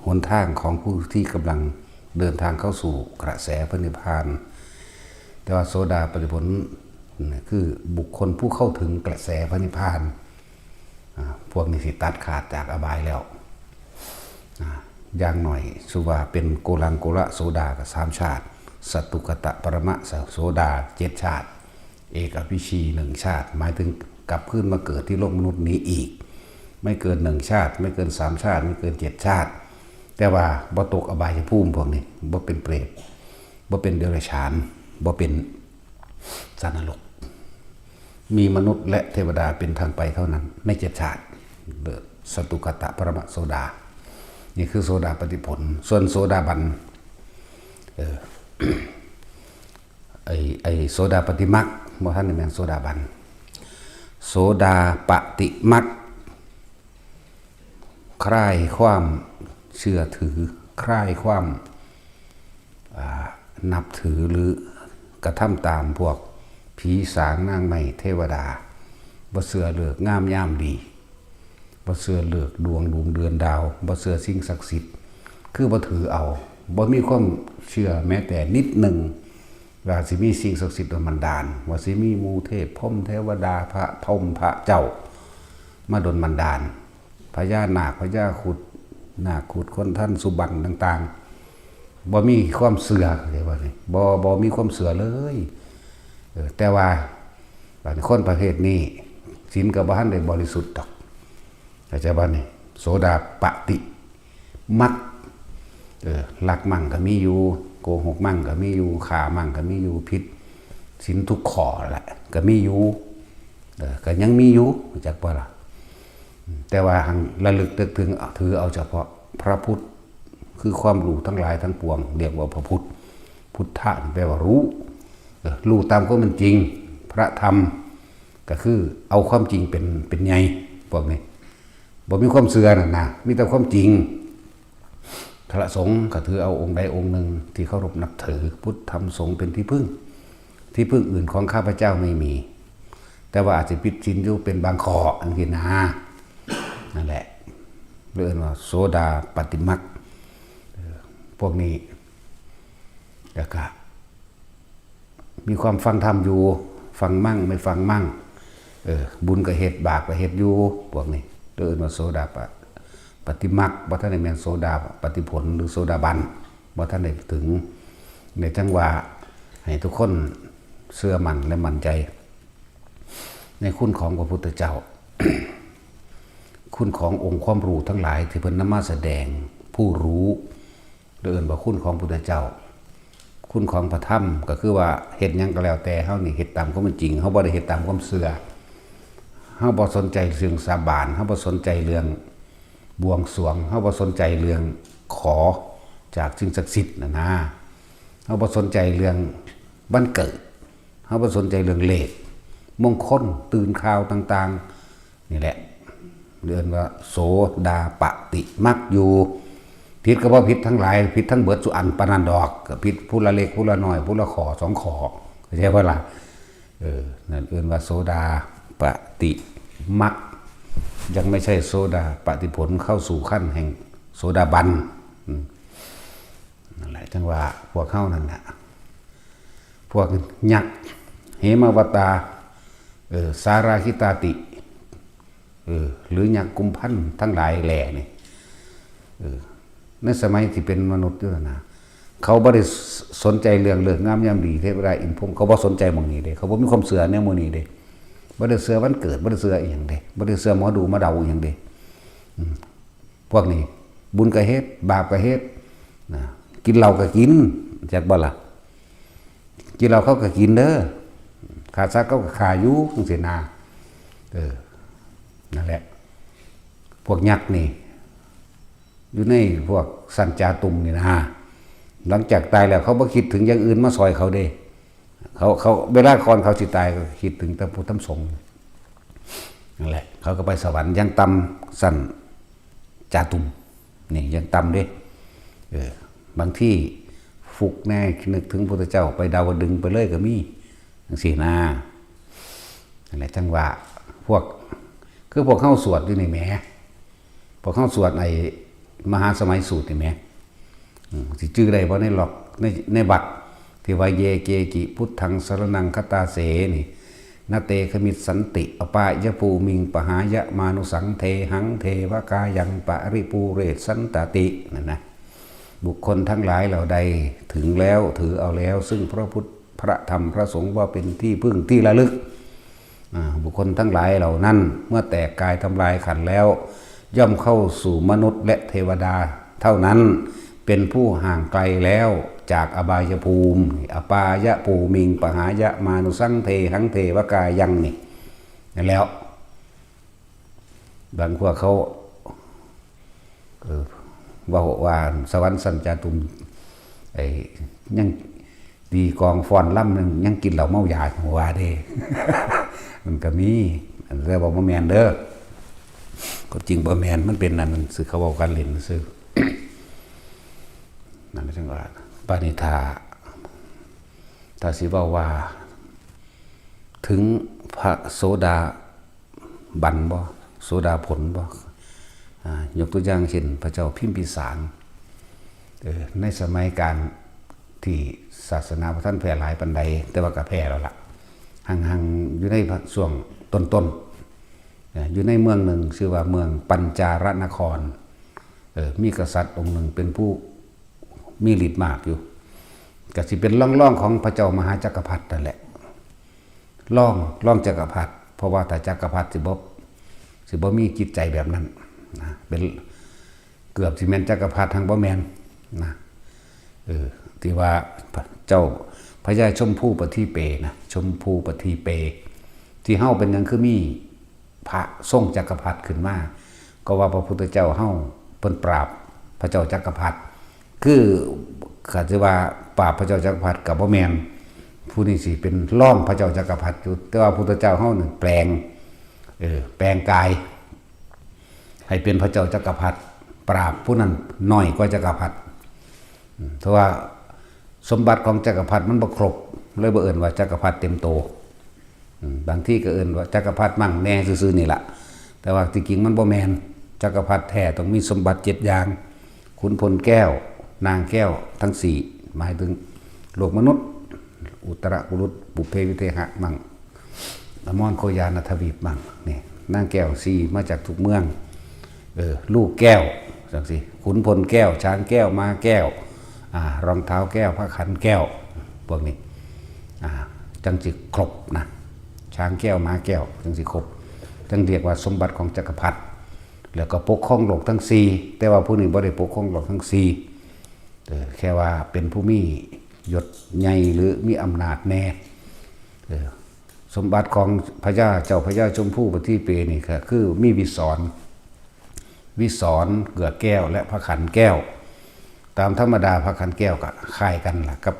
หนทางของผู้ที่กำลังเดินทางเข้าสู่กระแสพระนิพพานแต่ว่าโสดาปัตติผลคือบุคคลผู้เข้าถึงกระแสพระนิพพานพวกนี้สิตัดขาดจากอบายแล้วอย่างหน่อยสุว่าเป็นโกลังโกละโสดากับ3 ชาติสัตตุกตะปรมะโสดา7 ชาติเอกอภิชี1 ชาติหมายถึงกลับขึ้นมาเกิดที่โลกมนุษย์นี้อีกไม่เกิน1 ชาติไม่เกิน3 ชาติไม่เกิน7 ชาติแต่ว่าบ่ตกอบายภูมิพวกนี้บ่เป็นเปรตบ่เป็นเดรัจฉานบ่เป็นสัตว์นรกมีมนุษย์และเทวดาเป็นทางไปเท่านั้นใน7 ชาติสัตตุกตะปรมะโสดานี่คือโสดาปัตติผลส่วนโสดาบันไอโสดาปฏิมักบ่ท่านนี่แม่นโสดาบันโสดาปฏิมักคลายความเชื่อถือคลายความนับถือหรือกระทำตามพวกผีสางนางไม้เทวดาบ่เชื่อเลือกงามยามดีบ่เชื่อเลือกดวงเดือนดาวบ่เชื่อสิ่งศักดิ์สิทธิ์คือบ่ถือเอาบ่มีความเชื่อแม้แต่นิดหนึ่งว่าสิมีสิ่งศักดิ์สิทธิ์บันดาลว่าสิมีหมู่เทพพรหมเทวดาพระพรหมพระเจ้ามาดลบันดาลพญานาคพญาครุฑนาคครุฑคนท่านสุบรรณต่างๆบ่มีความเชื่อเรียกว่านี่บ่มีความเชื่อเลยแต่ว่าคนประเภทนี้ศีลก็บ่ทันได้บริสุทธิ์ดอกเข้าใจบ่นี่โสดาปฏิมักลักมั่งก็มีอยู่โกหกมั่งก็มีอยู่ฆ่ามั่งก็มีอยู่ผิดศีลทุกข้อแหละก็มีอยู่ก็ยังมีอยู่จักบ่ล่ะแต่ว่าหังระลึกนึกถึงถือเอาเฉพาะพระพุทธคือความรู้ทั้งหลายทั้งปวงเรียกว่าพระพุทธพุทธะแปลว่ารู้ตามความเป็นจริงพระธรรมก็คือเอาความจริงเป็นไงพวกนี้บ่มีความเชื่อน่ะนะมีแต่ความจริงพระสงฆ์ก็ถือเอาองค์ใดองค์หนึ่งที่เคารพนับถือพุทธธรรมสงฆ์เป็นที่พึ่งอื่นของข้าพเจ้าไม่มีแต่ว่าอาจจะผิดศีลอยู่เป็นบางข้ออันนี้นะนั่นแหละเรียกว่าโสดาปฏิมักพวกนี้แล้วก็มีความฟังธรรมอยู่ฟังมั่งไม่ฟังมั่งบุญก็เฮ็ดบาปก็เฮ็ดอยู่พวกนี้เรียกว่าโสดาปฏิมักบ่ท่านได้แม่นโสดาปฏิผลหรือโสดาบันบ่ท่านได้ถึงในจังหวะให้ทุกคนเชื่อมั่นและมั่นใจในคุณของพระพุทธเจ้า คุณขององค์ความรู้ทั้งหลายที่เพิ่นนำมาแสดงผู้รู้เรียกว่าคุณของพระพุทธเจ้าคุณของพระธรรมก็คือว่าเฮ็ดหยังก็แล้วแต่เฮานี่เฮ็ดตามความเป็นจริงเฮาบ่ได้เฮ็ดตามความเชื่อเฮาบ่สนใจเรื่องสาบานเฮาบ่สนใจเรื่องบวงสรวงเฮาบ่สนใจเรื่องขอจากสิ่งศักดิ์สิทธิ์นะเฮาบ่สนใจเรื่องวันเกิดเฮาบ่สนใจเรื่องเลขมงคลตื่นข่าวต่างๆนี่แหละเรียกว่าโสดาปฏิมักอยู่ผิดก็บ่ผิดทั้งหลายผิดทั้งเบิดสุอันปานนั้นดอกก็ผิดผู้ละเล็กผู้ละน้อยผู้ละข้อ2 ข้อเข้าใจบ่ล่ะนั่นเรียกว่าโสดาปฏิมักยังไม่ใช่โสดาปฏิผลเข้าสู่ขั้นแห่งโสดาบันนั่นแหละจังว่าพวกเข้านั่นน่ะพวกยักษ์เหมวตาสาราคิตาติหรือยักษ์กุมพันธ์ทั้งหลายแหล่นี่ในสมัยที่เป็นมนุษย์ด้วยนะเขาบ่ได้สนใจเรื่องเลิกงามยามดีเทวดาอินพรหมเขาบ่สนใจหม่องนี้เด้เขาบ่มีความเชื่อแนวหมู่นี้เด้บ่ได้เชื่อวันเกิดบ่ได้เชื่ออีหยังเด้บ่ได้เชื่อหมอดูมาเดาอีหยังเด้พวกนี้บุญก็เฮ็ดบาปก็เฮ็ดนะกินเหล้าก็กินจักบ่ล่ะกินเหล้าเขาก็กินเด้อขาซักเขาก็ขาอยู่จังซี่นะนั่นแหละพวกยักษ์นี่อยู่ในพวกสัญจาตุงนี่นะหลังจากตายแล้วเขาบ่คิดถึงอย่างอื่นมาซอยเขาเด้เขาเวลาก่อนเขาสิตายก็คิดถึงแต่พุทธสงฆ์นั่นแหละเขาก็ไปสวรรค์ยังต่ำสัญจาตุงนี่ยังต่ำเด้บางที่ฟุกแน่นึกถึงพุทธเจ้าไปดาวดึงไปเลยก็มีจังซี่นะนั่นแหละจังว่าพวกเข้าสวดอยู่นี่แหมพวกเข้าสวดไอ้ มหาสมัยสูตรนี่แหมสิจื้อได้บ่ในหลอกในบัตรที่ว่าเยเกกิพุทธังสรณังคตาเสนี่นาเตขมิตสันติอปายะปูมิงปหายะมานุสังเทหังเทวกายังปริปูเรศสันตตินั่นนะบุคคลทั้งหลายเหล่าใดถึงแล้วถือเอาแล้วซึ่งพระพุทธพระธรรมพระสงฆ์ว่าเป็นที่พึ่งที่ระลึกบุคคลทั้งหลายเหล่านั้นเมื่อแตกกายทำลายขันแล้วย่อมเข้าสู่มนุษย์และเทวดาเท่านั้นเป็นผู้ห่างไกลแล้วจากอบายภูมิอปายะปูมิงปหายะมานุสังเทหังเทวกายังนี่นั่นแล้วบางพวกเขาว่าสวรรค์สัญจาตุมยังดีกองฟอนล่ำนึงยังกินเหล้าเมายาหัวเด้ มันก็มีแต่บอกว่าแมนเด้อก็จริงบ่แมนมันเป็นนั่นสื่อเขาบอกการเล่นสื่อ นั่นไม่ใช่ว่าปาณิธาถ้าสิว่าถึงพระโสดาบันบ่โสดาผลบ่ยกตัวอย่างเช่นพระเจ้าพิมพิสารในสมัยการที่ศาสนาพระท่านแพร่หลายปันใดแต่ว่าก็แพร่แล้วล่ะห่างๆอยู่ในช่วงต้นอยู่ในเมืองหนึ่งชื่อว่าเมืองปัญจารนครมีกษัตริย์องค์หนึ่งเป็นผู้มีฤทธิ์มากอยู่ก็สิเป็นล่องของพระเจ้ามหาจักรพรรดินั่นแหละล่องจักรพรรดิเพราะว่าถ้าจักรพรรดิสิบ่มีจิตใจแบบนั้นนะเป็นเกือบสิแม่นจักรพรรดิทางบ่แม่นนะที่ว่าเจ้าพญาชมพู่ปฐีเปนะชมพู่ปฐีเปที่เฮาเป็นหยังคือมีพระทรงจักรพรรดิขึ้นมาก็ว่าพระพุทธเจ้าเฮาเพิ่นปราบพระเจ้าจักรพรรดิคือก็สิว่าปราบพระเจ้าจักรพรรดิก็บ่แม่นผู้นี้สิเป็นร่องพระเจ้าจักรพรรดิอยู่แต่ว่าพุทธเจ้าเฮานี่แปลงกายให้เป็นพระเจ้าจักรพรรดิปราบผู้นั้นน้อยกว่าจักรพรรดิเพราะว่าสมบัติของจักรพรรดิมันบ่ครบเลยบ่เอิ้นว่าจักรพรรดิเต็มโตบางที่ก็เอิ้นว่าจักรพรรดิมั่งแน่ซื่อๆนี่ล่ะแต่ว่าจริงๆมันบ่แม่นจักรพรรดิแท้ต้องมีสมบัติ7อย่างขุนพลแก้วนางแก้วทั้ง4หมายถึงโลกมนุษย์อุตรกุรุตปุเพวิเทหะมั่งอมรโคยานทวีปมั่งนี่นางแก้ว4มาจากทุกเมืองลูกแก้วจังซี่ขุนพลแก้วช้างแก้วม้าแก้วรองเท้าแก้วพระขันแก้วพวกนี้จังสิครบนะช้างแก้วม้าแก้วจังสิครบจังเรียกว่าสมบัติของจักรพรรดิแล้วก็ปกครองโลกทั้ง4แต่ว่าผู้นี้บ่ได้ปกครองโลกทั้ง4แค่ว่าเป็นผู้มียศใหญ่หรือมีอำนาจแน่สมบัติของพระเจ้าพญาชมพู่ปฐีเปนี่คือมีวิศรเกลือแก้วและพระขันแก้วตามธรรมดาพระขันแก้วก็คล้ายกันล่ะกับ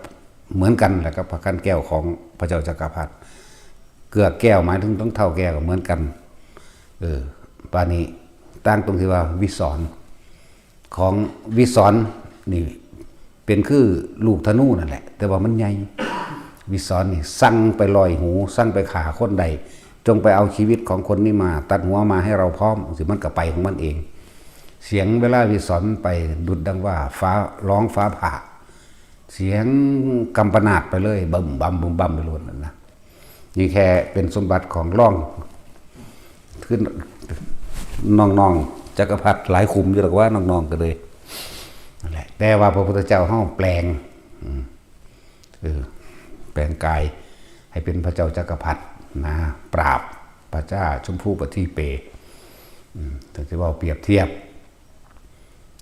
เหมือนกันแหละกับพระขันแก้วของพระเจ้าจักรพรรดิเกลือแก้วหมายถึงต้องเท่าแก้วก็เหมือนกันปานี้ต่างตรงที่ว่าวิศรของวิศรนี่เป็นคือลูกธนูนั่นแหละแต่ว่ามันใหญ่วิศรนี่สั่งไปลอยหูสั่งไปขาคนใดจงไปเอาชีวิตของคนนี้มาตัดหัวมาให้เราพร้อมสิมันก็ไปของมันเองเสียงเวลาวิศรไปดุดดังว่าฟ้าร้องฟ้าผ่าเสียงกำปนาดไปเลยบึ้มบั่มบึ้มบั่มไปล้วนนั่นนะนี่แค่เป็นสมบัติของร่องขึ้นน้องๆจักรพรรดิหลายคุมอยู่หรอกว่าน้องๆก็เลยนั่นแหละแต่ว่าพระพุทธเจ้าห้องแปลงกายให้เป็นพระเจ้าจักรพรรดินะปราบพระเจ้าชมพู่ปฐีเปถึงจะว่าเปรียบเทียบ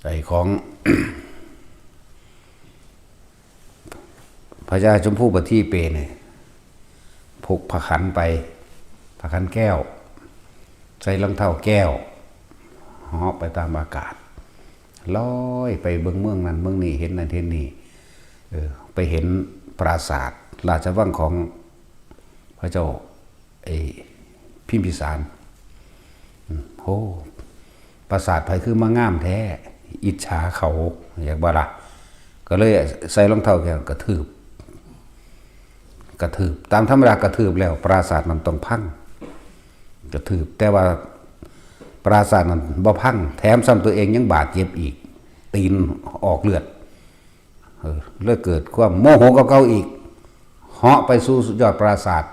ไอ้ของ พระเจ้าชมพู่ปฐีเปเนี่ยพกพระขันไปพระขันแก้วใส่รองเท้าแก้วเหาะไปตามอากาศลอยไปเบื้องเมืองนั้นเมืองนี้เห็นนั่นเห็นนี่ไปเห็นปราสาทราชวังของพระเจ้าพิมพิสารโอ้ปราสาทไผคือมางามแท้อิจฉาเขาอยากบ่ล่ะก็เลยใส่รองเท้าแก้วกระทืบตามธรรมดากระทืบแล้วปราสาทมันต้องพังกระทืบแต่ว่าปราสาทมันบ่พังแถมซ้ำตัวเองยังบาดเจ็บอีก ตีนออกเลือดเลิกเกิดความโมโหกับเขาอีกเหาะไปสู่ยอดปราสาท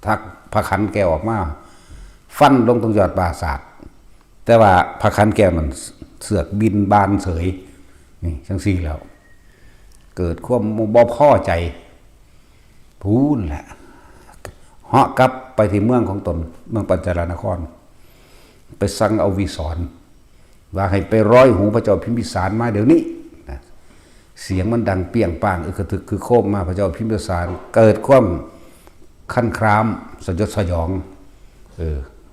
ทักพระขันแก้วออกมาฟันลงตรงยอดปราสาทแต่ว่าพระขันแก้วมันเสือกบินบานเสยนี่จังซี่แล้วเกิดความบ่พอใจพูนแหละเหาะกลับไปที่เมืองของตนเมืองปัญจารนครไปสั่งเอาวิสรว่าให้ไปร้อยหูพระเจ้าพิมพิสารมาเดี๋ยวนี้เสียงมันดังเปี้ยงป้างอึกระทึกคือโคมมาพระเจ้าพิมพิสารเกิดความขั้นครามสยดสยอง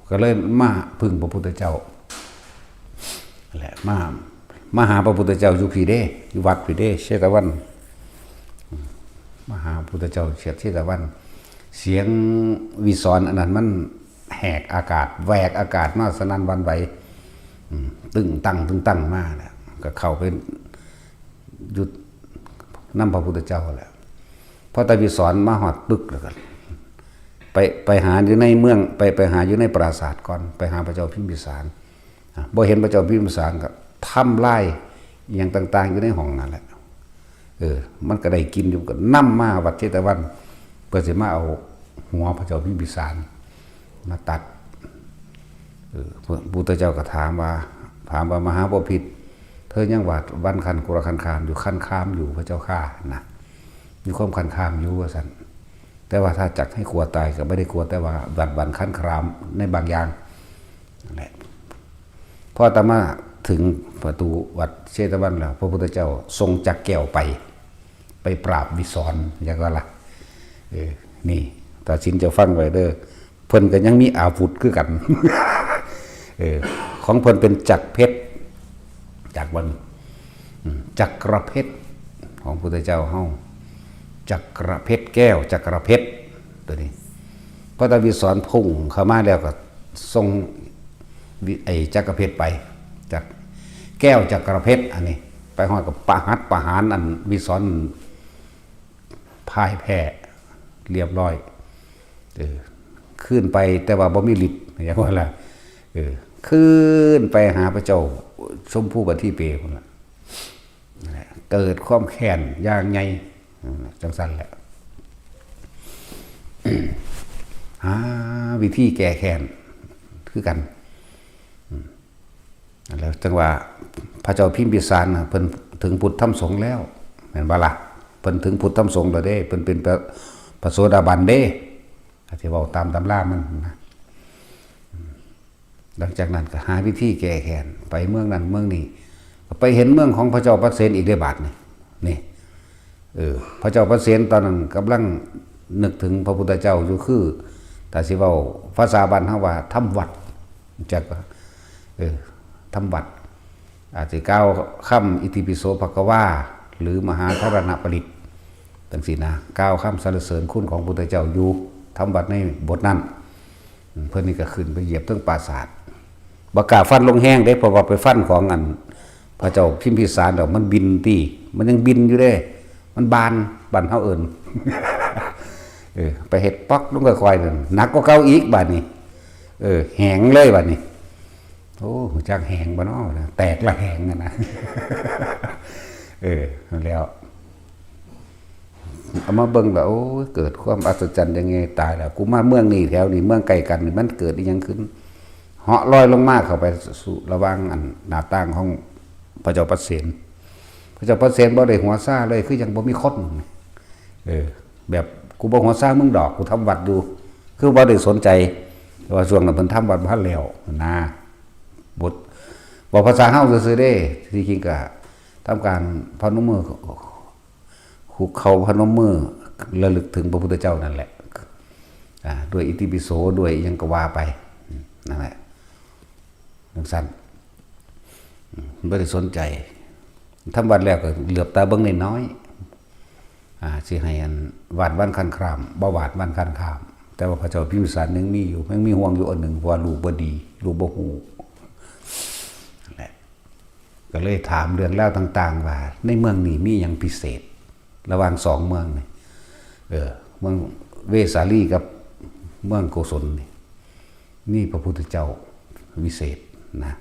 ก็เลยมาพึ่งพระพุทธเจ้าแหละมาหาพระพุทธเจ้าอยู่พีเด้อยู่วัดพีเด้เชตวันมาหาพระพุทธเจ้าเชตวันเสียงวิสรอันนั้นมันแหกอากาศแหวกอากาศมาสนั่นวันไหวตึงตั้งมาเนี่ยก็เข้าไปหยุดนำพระพุทธเจ้าแหละพอตาวิสรมาหอดปึกแล้วกันไปหาอยู่ในเมืองไปหาอยู่ในปราสาทก่อนไปหาพระเจ้าพิมพิสารบ่เห็นพระเจ้าพิมพิสารก็ทำไล่อย่างต่างๆอยู่ในห้องนั่นแหละมันก็ได้กินอยู่ก็นั่มมาวัดเชตวันเพื่อจะมาเอาหัวพระเจ้าพิมพิสารมาตัดพระพุทธเจ้าก็ถามว่ามหาบพิตรเธอยังหวาดวันคันกุรคันคามอยู่คันคามอยู่พระเจ้าข้านะมีความคันคามอยู่ว่าสันแต่ว่าถ้าจักให้กลัวตายก็ไม่ได้กลัวแต่ว่าบันคันคามในบางอย่างนั่นแหละพออาตมาถึงประตูวัดเชตวันแล้วพระพุทธเจ้าทรงจักแก้วไปปราบวิสรอย่างว่าล่ะนี่ตาชินจะฟังไว้เด้อเพิ่นก็ยังมีอาวุธคือกัน ของเพิ่นเป็นจักรเพชรจากวันจักรเพชรของพุทธเจ้าเฮาจักรเพชรแก้วจักรเพชรตัวนี้พระตาวิสรพุ่งเข้ามาแล้วก็ส่งไอ้จักรเพชรไปจากแก้วจักรเพชรอันนี้ไปฮอดกับประหารอันวิสรพ่ายแพ้เรียบร้อยขึ้นไปแต่ว่าบ่มีฤทธิ์อย่างว่าล่ะขึ้นไปหาพระเจ้าชมพู่บัณฑิเปคนละเกิดความแค้นอย่างไงจังสันแหละหาวิธีแก้แค้นคือกันแล้วจังว่าพระเจ้าพิมพิสารเพิ่นถึงพุทธธรรมสงฆ์แล้วเห็นบ่ล่ะเพิ่นถึงพุทธธรรมสงฆ์แล้วเด้เพิ่นเป็นพระโสดาบันเด้ที่เว้าตามตำรามันนะหลังจากนั้นก็หาวิธีแก้แค้นไปเมืองนั้นเมืองนี้ไปเห็นเมืองของพระเจ้าประเสนอีกได้บาทนี่พระเจ้าประเสนตอนนั้นกำลังนึกถึงพระพุทธเจ้าอยู่คือแต่สิเว้าภาษาบ้านเฮาว่าทำวัดจักทำวัดอาจสิกล่าวคำอิติปิโสภควาหรือมหาธารณปริตจังซี่นะกล่าวคำสรรเสริญคุณของพระพุทธเจ้าอยู่ทำวัดในบทนั้นเพิ่นนี่ก็ขึ้นไปเหยียบเทิงปราสาทบ่กล้าฟันลงแห้งได้เพราะว่าไปฟันของอันพระเจ้าพิมพิสารดอกมันบินตีมันยังบินอยู่เด้มันบานเฮาเอิ้น ไปเฮ็ดป๊อกลงค่อยๆนั่นหนักกว่าเก่าอีกบัดนี้แหงเลยบัดนี้โอ้จักแหงบ่เนาะแตกละแหงนั่นนะแล้วเอามาเบิ่งแล้วโอ้เกิดความอัศจรรย์ยังไงตายแล้วกูมาเมืองนี้แถวนี้เมืองใกล้กันนี่มันเกิดอีหยังขึ้นเหาะลอยลงมาเข้าไปสู่ระหว่างอันหน้าต่างของพระเจ้าประเสนพระเจ้าประเสนบ่ได้หัวซ่าเลยคือยังบ่มีคนแบบกูบ่หัวซ่ามึงดอกกูทำวัดอยู่คือบ่ได้สนใจว่าช่วงนั้นเพิ่นทำวัดบ่ทันแล้วนะบทบอกภาษาเฮาซื่อๆเด้ที่จริงก็ทำการพนมมือคุกเข่าพนมมือระลึกถึงพระพุทธเจ้านั่นแหละด้วยอิติปิโสด้วยยังก็ว่าไปนั่นแหละสั้นไม่ได้สนใจทำวัดแล้วก็เหลือบตาเบิ้งน้อยสิให้อันวาดวันคันครามบ่วาดวันคันครามแต่ว่าพระเจ้าพิมพิสารนึงมีอยู่ยังมีห่วงอยู่อันหนึ่งว่าลูกบ่ดีลูกบ่ฮู้นั่นแหละก็เลยถามเรื่องเล่าต่างๆว่าในเมืองนี้มีอย่างพิเศษระหว่างสองเมืองนี่เมืองเวสาลีกับเมืองโกศลนี่พระพุทธเจ้าวิเศษนะ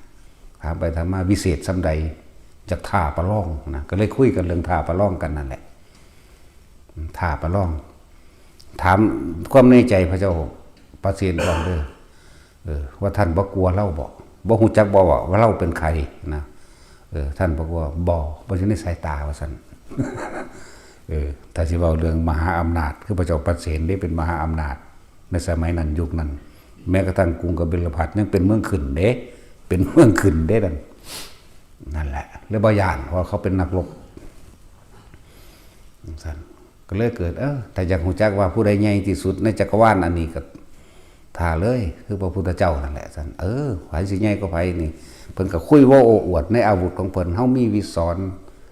ถามไปถามมาวิเศษสำใด จากท่าประล่องนะก็เลยคุยกันเรื่องท่าประล่องกันนั่นแหละท่าประล่องถามความในใจพระเจ้าประเสริฐก่อนเด้อว่าท่านบ่กลัวเล่าบ่ฮู้จักบ่ว่าเล่าเป็นใครนะท่านบอกว่าบ่อยู่ในสายตาว่าซั่นถ้าสิเว้าเรื่องมหาอำนาจคือพระเจ้าประเสริฐได้เป็นมหาอำนาจในสมัยนั้นยุคนั้นแม้กระทั่งกรุงกบิลพัสยังเป็นเมืองขึ้นเด้เป็นเมืองขึ้นเด้นั่นแหละเลยบ่ย่านเพราะเขาเป็นนักรบซั่นก็เลยเกิดแต่อยากฮู้จักว่าผู้ใดใหญ่ที่สุดในจักรวาลอันนี้ก็ท่าเลยคือพระพุทธเจ้านั่นแหละซั่นไผสิใหญ่ก็ไผนี่เพิ่นก็คุยว่าโอ้อวดในอาวุธของเพิ่นเฮามีวิสร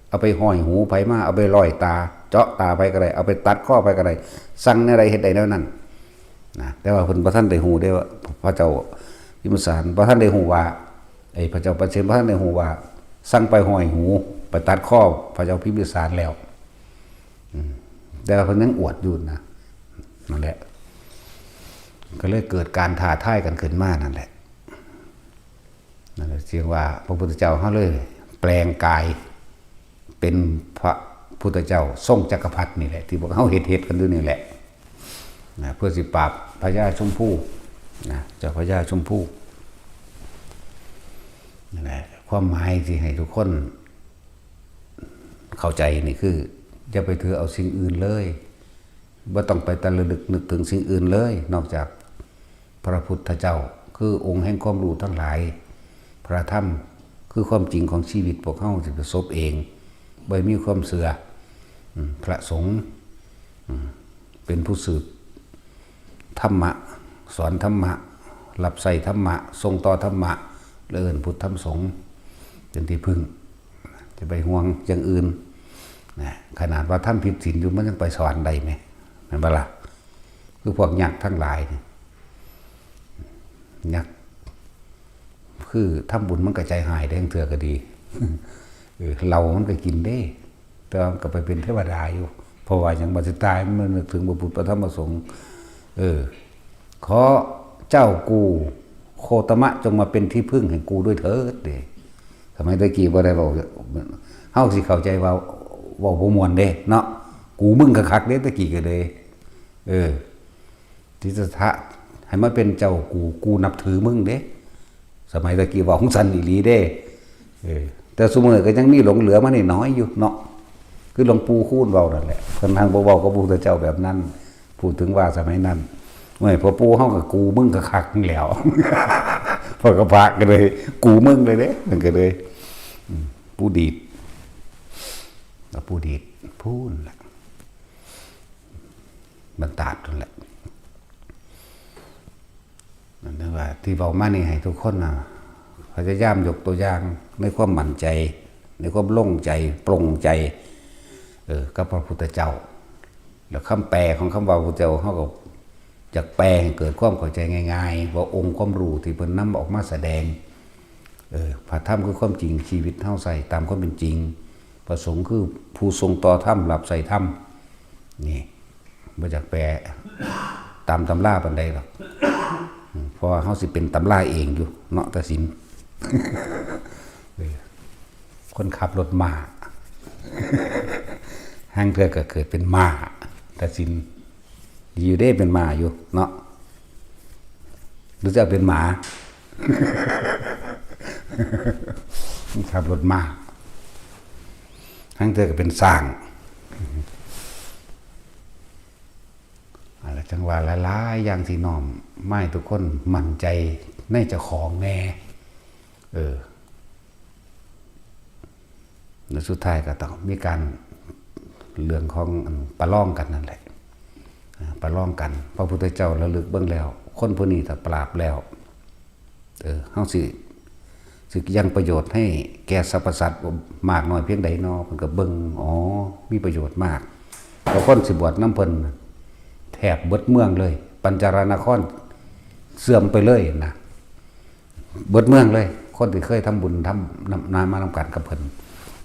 เอาไปห้อยหูไผมาเอาไปร้อยตาเจาะตาไปก็ได้เอาไปตัดข้อไปก็ได้สั่งในใดเฮ็ดได้แนวนั้นนะแต่ว่าเพิ่นบ่ทันได้ฮู้ได้ว่าพระเจ้าพิมพิสารบ่ทันได้ฮู้ว่าพระเจ้าประเสริฐบ่ทันได้ฮู้ว่าสั่งไปห้อยหูไปตัดข้อพระเจ้าพิมพิสารแล้วแต่ว่าเพิ่นยังอวดอยู่นะนั่นแหละก็เลยเกิดการท้าทายกันขึ้นมานั่นแหละเรียกว่าพระพุทธเจ้าเขาเลยแปลงกายเป็นพระพุทธเจ้าทรงจักรพรรดินี่แหละที่พวกเขาเฮ็ดกันด้วยนี่แหละนะเพื่อสิปราบพญาชมพู่นะเจ้าพญาชมพู่นั่นแหละความหมายที่ให้ทุกคนเข้าใจนี่คืออย่าไปถือเอาสิ่งอื่นเลยบ่ต้องไปตะลึกนึกถึงสิ่งอื่นเลยนอกจากพระพุทธเจ้าคือองค์แห่งความรู้ทั้งหลายพระธรรมคือความจริงของชีวิตพวกเขาจะประสบเองบ่มีความเสื่อพระสงฆ์เป็นผู้สืบธรรมะสอนธรรมะรับใส่ธรรมะทรงต่อธรรมะเลื่อนพุทธธรรมสงฆ์เป็นที่พึ่งจะไปห่วงอย่างอื่นนะขนาดว่าท่านผิดศีลอยู่มันยังไปสอนได้ไหมเห็นปะล่ะคือพวกยักษ์ทั้งหลายยักษ์คือทำบุญมันก็ใจหายได้เถื่อก็ดีเรามันก็กินได้แต่ก็ไปเป็นเทวดาอยู่เพราะว่าอย่างบัดสิตายมันนึกถึงพระพุทธพระธรรมพระสงฆ์ขอเจ้ากูโคตมะจงมาเป็นที่พึ่งแห่งกูด้วยเถิดเด้ทำไมตะกี้บ่ได้บอกเฮาสิเข้าใจว่าบ่ม่วนเด้เนาะกูมึงก็คักเด้ตะกี้ก็เลยทิฏฐะให้มาเป็นเจ้ากูนับถือมึงเด้สมัยตะกี้ว่าของสันอีหลีเด้แต่ซุมื้อก็ยังมีหลงเหลือมานี่น้อยอยู่เนาะคือหลวงปู่คูณเว้านั่นแหละเพิ่นทางบ่เว้ากับพระพุทธเจ้าแบบนั้นพูดถึงว่าสมัยนั้นเมื่อพอปู่เฮาก็กูมึงก็คักนี่แหล้วพอก็พระก็เลยกูมึงเลยเด้มันก็เลยผู้ดีดแล้วผู้ดีดพูนแหละบรรดานั่นแหละนั่นว่าที่เว้ามานี่ให้ทุกคนน่ะพยายามยกตัวอย่างในความมั่นใจในความโล่งใจปร่งใจกับพระพุทธเจ้าแล้วคำแปลของคำว่าพระพุทธเจ้าเขาก็จากแปลให้เกิดความเข้าใจง่ายๆว่าองค์ความรู้ที่เพิ่นนำออกมาแสดงพระธรรมคือความจริงชีวิตเฮาใส่ตามความเป็นจริงพระสงฆ์คือผู้ทรงต่อธรรมรับใส่ธรรมนี่บ่จากแปลตามตำราปานใดหรอกเพราะเฮาสิเป็นตำราเองอยู่เนาะตะสินคนขับรถม้าห้างเทื่อก็เกิดเป็นม้าตะสินอยู่ได้เป็นม้าอยู่เนาะหรือจะเป็นหมาขับรถม้าห้างเทื่อก็เป็นสร้างอะไรจังหวะหลายๆอย่างที่น้อมไม่ทุกคนมั่นใจในเจ้าของแน่แล้วสุดท้ายก็ต้องมีการเรื่องของประลองกันนั่นแหละประลองกันพระพุทธเจ้าระลึกเบิ่งแล้วคนผู้นี้ถ้าปราบแล้วเฮาสิยังประโยชน์ให้แก่สรรพสัตว์มากน้อยเพียงใดเนาะเพิ่นก็เบิ่งมีประโยชน์มากพอคนสิบวชนำเพิ่นแถบเบิดเมืองเลยปัญจารนครเสื่อมไปเลยนะเบิดเมืองเลยคนที่เคยทำบุญทำนามานำกันกับเพิ่น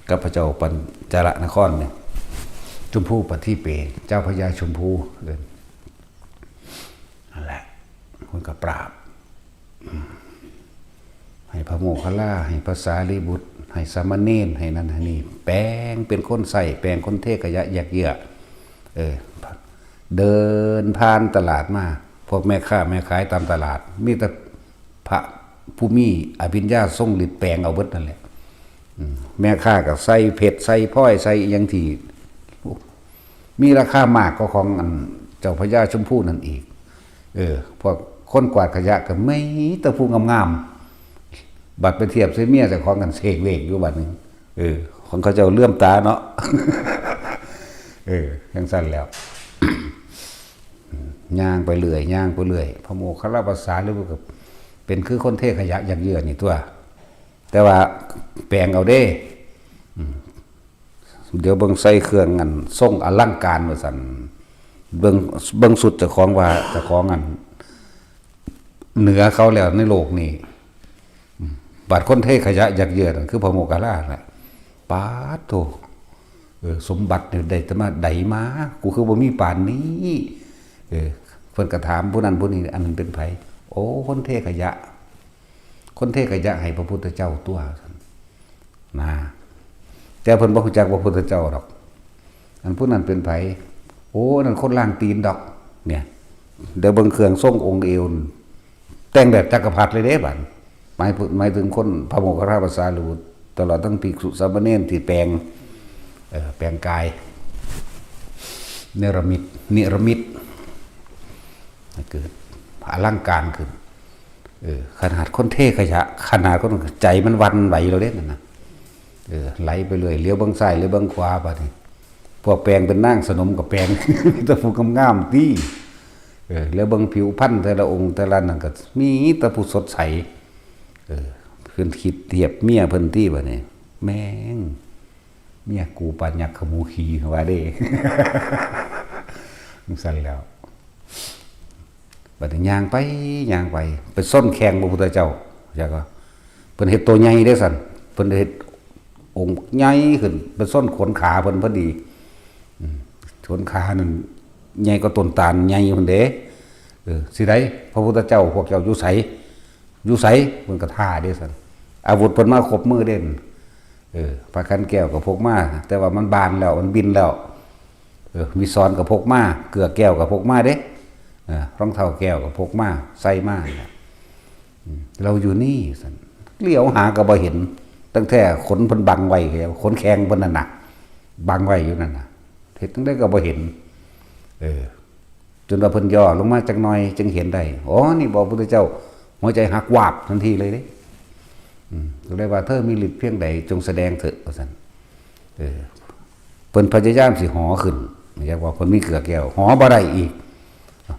กับพระเจ้าปัญจารนครเนี่ยชมพูปฏิเปเจ้าพญาชมพูเลยนั่นแหละคนก็ปราบให้พระโมคคัลลาให้พระสารีบุตร ให้สามเณรให้นั่นให้นี่แปลงเป็นคนใส่แปลงคนเทขยะแยกเยื่อเดินผ่านตลาดมาพวกแม่ค้าแม่ขายตามตลาดมีแต่พระผู้มีอภิญญาทรงฤทธิ์แปลงเอาเบิดนั่นแหละแม่ค้าก็ใส่เผ็ดใส่พ้อยใส่อย่างที่มีราคามากก็ของอันเจ้าพญาชมพู่นั่นอีกพวกคนกวาดขยะก็ไม่ตะพูงามๆบัดไปเทียบเสียเมียแต่ของกันเสกเวกอยู่บัดนึงของเขาเจ้าเลื่อมตาเนาะยังสั้นแล้วย่างไปเรื่อยย่างไปเรื่อยพระโมคคัลลาภาษาหรือว่าเป็นคือคนเทขยะยักเยื่อนี่ตัวแต่ว่าแปลงเอาเด้เดี๋ยวเบิ่งใส่เครื่องอันทรงอลังการว่าซั่นเบิ่งสุดเจ้าของว่าเจ้าของอันเหนือเขาแล้วในโลกนี้บาดคนเทขยะยักเยื่อนั่นคือพระโมคคัลลาแหละปาดโตสมบัติเนี่ยได้แต่มาใดมากูคือบ่มีป่านนี้เพิ่นก็ถามผู้นั้นผู้นี้อันนั้นเป็นไผโอ้คนเทขยะคนเทขยะให้พระพุทธเจ้าตัวนะแต่เพิ่นบ่รู้จักพระพุทธเจ้าดอกอันผู้นั้นเป็นไผโอ้นั่นคนล่างตีนดอกเนี่ยเดี๋ยวเบิ่งเครื่องทรงองค์เอวแต่งแบบจักรพรรดิเลยเด้บัดหมายถึงคนพระโมคคัลลาภาษาลูตลอดทั้งภิกษุสามเณรที่แปลงกายเนรมิตเกิดอลังการขึ้นขนาดคนเทขยะขนาดคนใจมันวันไหวเราเล่นนะไหลไปเลยเลี้ยวเบื้องซ้ายเลี้ยวเบื้องขวาไปนี่พวกแปลงเป็นนั่งสนมกับแปลงตะฟูงามๆที่แล้วเบื้องผิวพันธุ์แต่ละองค์แต่ละนั่นก็มีตะฟูสดใสเพิ่นคิดเทียบเมียเพิ่นที่แบบนี้แม่งเมียกูปานยักษ์ขมูขีว่าเด้มึงสั่นแล้วบัดนี้ย่างไปส้นแข่งพระพุทธเจ้าจักว่าเพิ่นเฮ็ดตัวใหญ่เด้สั่นเพิ่นเฮ็ดองค์ใหญ่ขึ้นเป็นส้นขนขาเพิ่นพอดีขนขานั่นใหญ่กว่าต้นตาลใหญ่เพิ่นเด้สิได้พระพุทธเจ้าพวกเจ้าอยู่ไสเพิ่นก็ท่าเด้สั่นอาวุธเพิ่นมาครบมือเด่นพระคันแก้วก็พกมาแต่ว่ามันบานแล้วมันบินแล้ววิศรก็พกมาเกลือแก้วก็พกมาเด้รองเท้าแก้วก็พกมาใส่มาเราอยู่นี่สันเลี้ยวหาก็บ่เห็นตั้งแต่ขนเพิ่นบังไว้ขนแข็งเพิ่นนั่นน่ะบังไว้อยู่นั่นน่ะเฮ็ดตั้งแต่ก็บ่เห็นจนว่าเพิ่นย่อลงมาจักหน่อยจึงเห็นได้อ๋อนี่บอกพระพุทธเจ้าหัวใจหักวาบทันทีเลยเด้ก็เลยว่าเธอมีฤทธิ์เพียงใดจงแสดงเถิดว่าซั่นเพิ่นพยายามสิหอขึ้นอยากว่าเพิ่นมีเกลือแก้วหอบ่ได้อีก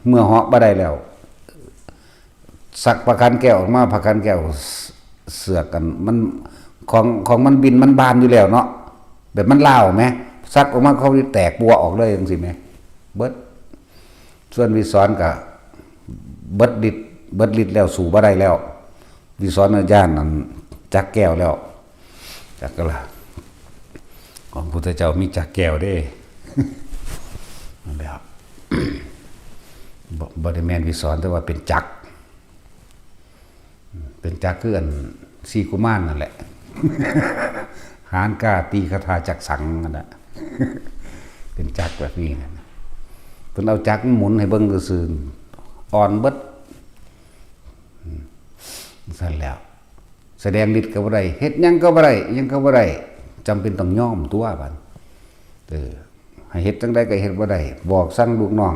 เมื่อเหาะบ่ได้แล้วสักประกันแก้วออกมาประกันแก้วเสือกกันมันของมันบินมันบานอยู่แล้วเนาะแบบมันล่าวไหมสักออกมาเขาแตกปัวออกเลยจังซี่แม่เบิดส่วนวิศรก็เบิดฤทธิ์แล้วสู่บ่ได้แล้ววิศรญาณนั้นจักแก้วแล้วจักก็ล่ะของพุทธเจ้ามีจักแก้วเด้นั่นแหละบริแมนวิศรแต่ว่าเป็นจักคืออันซีกุมารนั่นแหละหานกาตีคาถาจักสังนั่นแหละเป็นจักแบบนี้นะเพิ่นเอาจักหมุนให้เบิ่งซื่อๆอ่อนเบิดสั่นแล้วแสดงฤทธิ์ก็บ่ได้เฮ็ดหยังก็บ่ได้หยังก็บ่ได้จำเป็นต้องยอมตัวบัดให้เฮ็ดจังได๋ก็เฮ็ดบ่ได้บอกสั่งลูกน้อง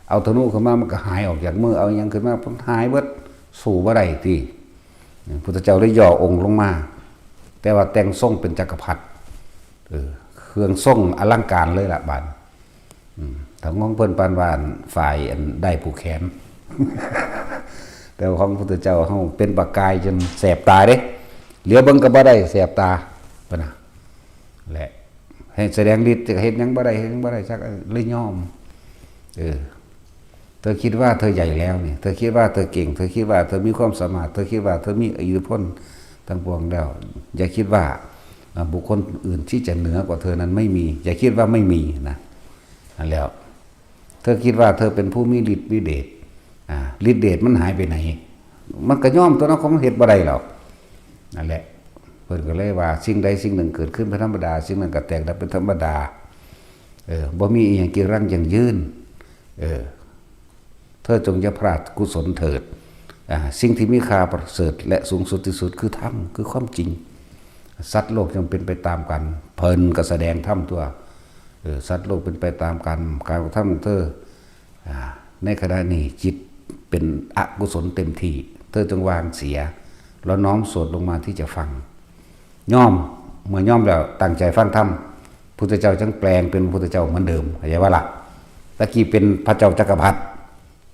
เอาธนูขึ้นมามันก็หายออกจากมือเอาหยังขึ้นมามันหายเบิดสู่บ่ได้ติพุทธเจ้าได้ย่อองค์ลงมาแต่ว่าแต่งทรงเป็นจักรพรรดิเครื่องทรงอลังการเลยล่ะบาดถ้าของเพิ่นปานว่าฝ่ายอันได้ผู้แขนแต่ของพุทธเจ้าเฮาเป็นประกายจนแสบตาเด้เหลียวเบิ่งก็บ่ได้แสบตาปะนะแหละให้แสดงฤทธิ์จะเฮ็ดหยังบ่ได้เฮ็ดหยังบ่ได้จักเลยยอมเธอคิดว่าเธอใหญ่แล้วนี่เธอคิดว่าเธอเก่งเธอคิดว่าเธอมีความสามารถเธอคิดว่าเธอมีอิทธิพลทั้งปวงแล้วอย่าคิดว่าบุคคลอื่นที่จะเหนือกว่าเธอนั้นไม่มีอย่าคิดว่าไม่มีนะนั่นแล้วเธอคิดว่าเธอเป็นผู้มีฤทธิ์มีเดชฤทธิ์เดชมันหายไปไหนมันก็ย่อมตัวนั้นของเฮ็ดบ่ได้หรอกนั่นแหละ เพิ่นก็เลยว่าสิ่งใดสิ่งหนึ่งเกิดขึ้นเป็นธรรมดาสิ่งนั้นก็แตกดับเป็นธรรมดาบ่มีอีหยังกีรังยั่งยืนเธอจงอย่าพลาดกุศลเถิดสิ่งที่มีค่าประเสริฐและสูงสุดที่สุดคือธรรมคือความจริงสัตว์โลกจงเป็นไปตามกันเพิ่นก็แสดงธรรมตัวสัตว์โลกเป็นไปตามกันการกระทำของเธอในขณะนี้จิตเป็นอกุศลเต็มที่เธอจงวางเสียแล้วน้อมโสดลงมาที่จะฟังย่อมเมื่อย่อมแล้วตั้งใจฟังธรรมพุทธเจ้าจึงแปลงเป็นพุทธเจ้าเหมือนเดิมเข้าใจว่าล่ะตะกี้เป็นพระเจ้าจักรพรรดิ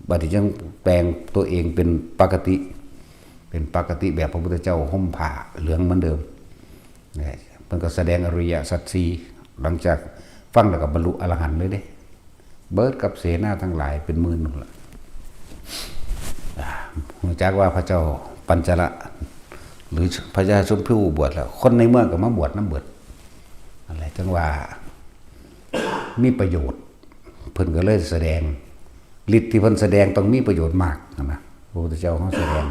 บัดนี้จึงแปลงตัวเองเป็นปกติแบบพระพุทธเจ้าห่มผ้าเหลืองเหมือนเดิมเพิ่นก็แสดงอริยสัจสี่หลังจากฟังแล้วก็บรรลุอรหันต์เลยเด้เบิดกับเสนาทั้งหลายเป็นหมื่นนั่นล่ะจากว่าพระเจ้าปัญจละหรือพระยาชมพู่บวชแล้วคนในเมืองก็มาบวชน้ำเบิดอะไรจังว่ามีประโยชน์เพิ่นก็เลยแสดงฤทธิ์ที่เพิ่นแสดงต้องมีประโยชน์มากนะพระพุทธเจ้าเขาแสดง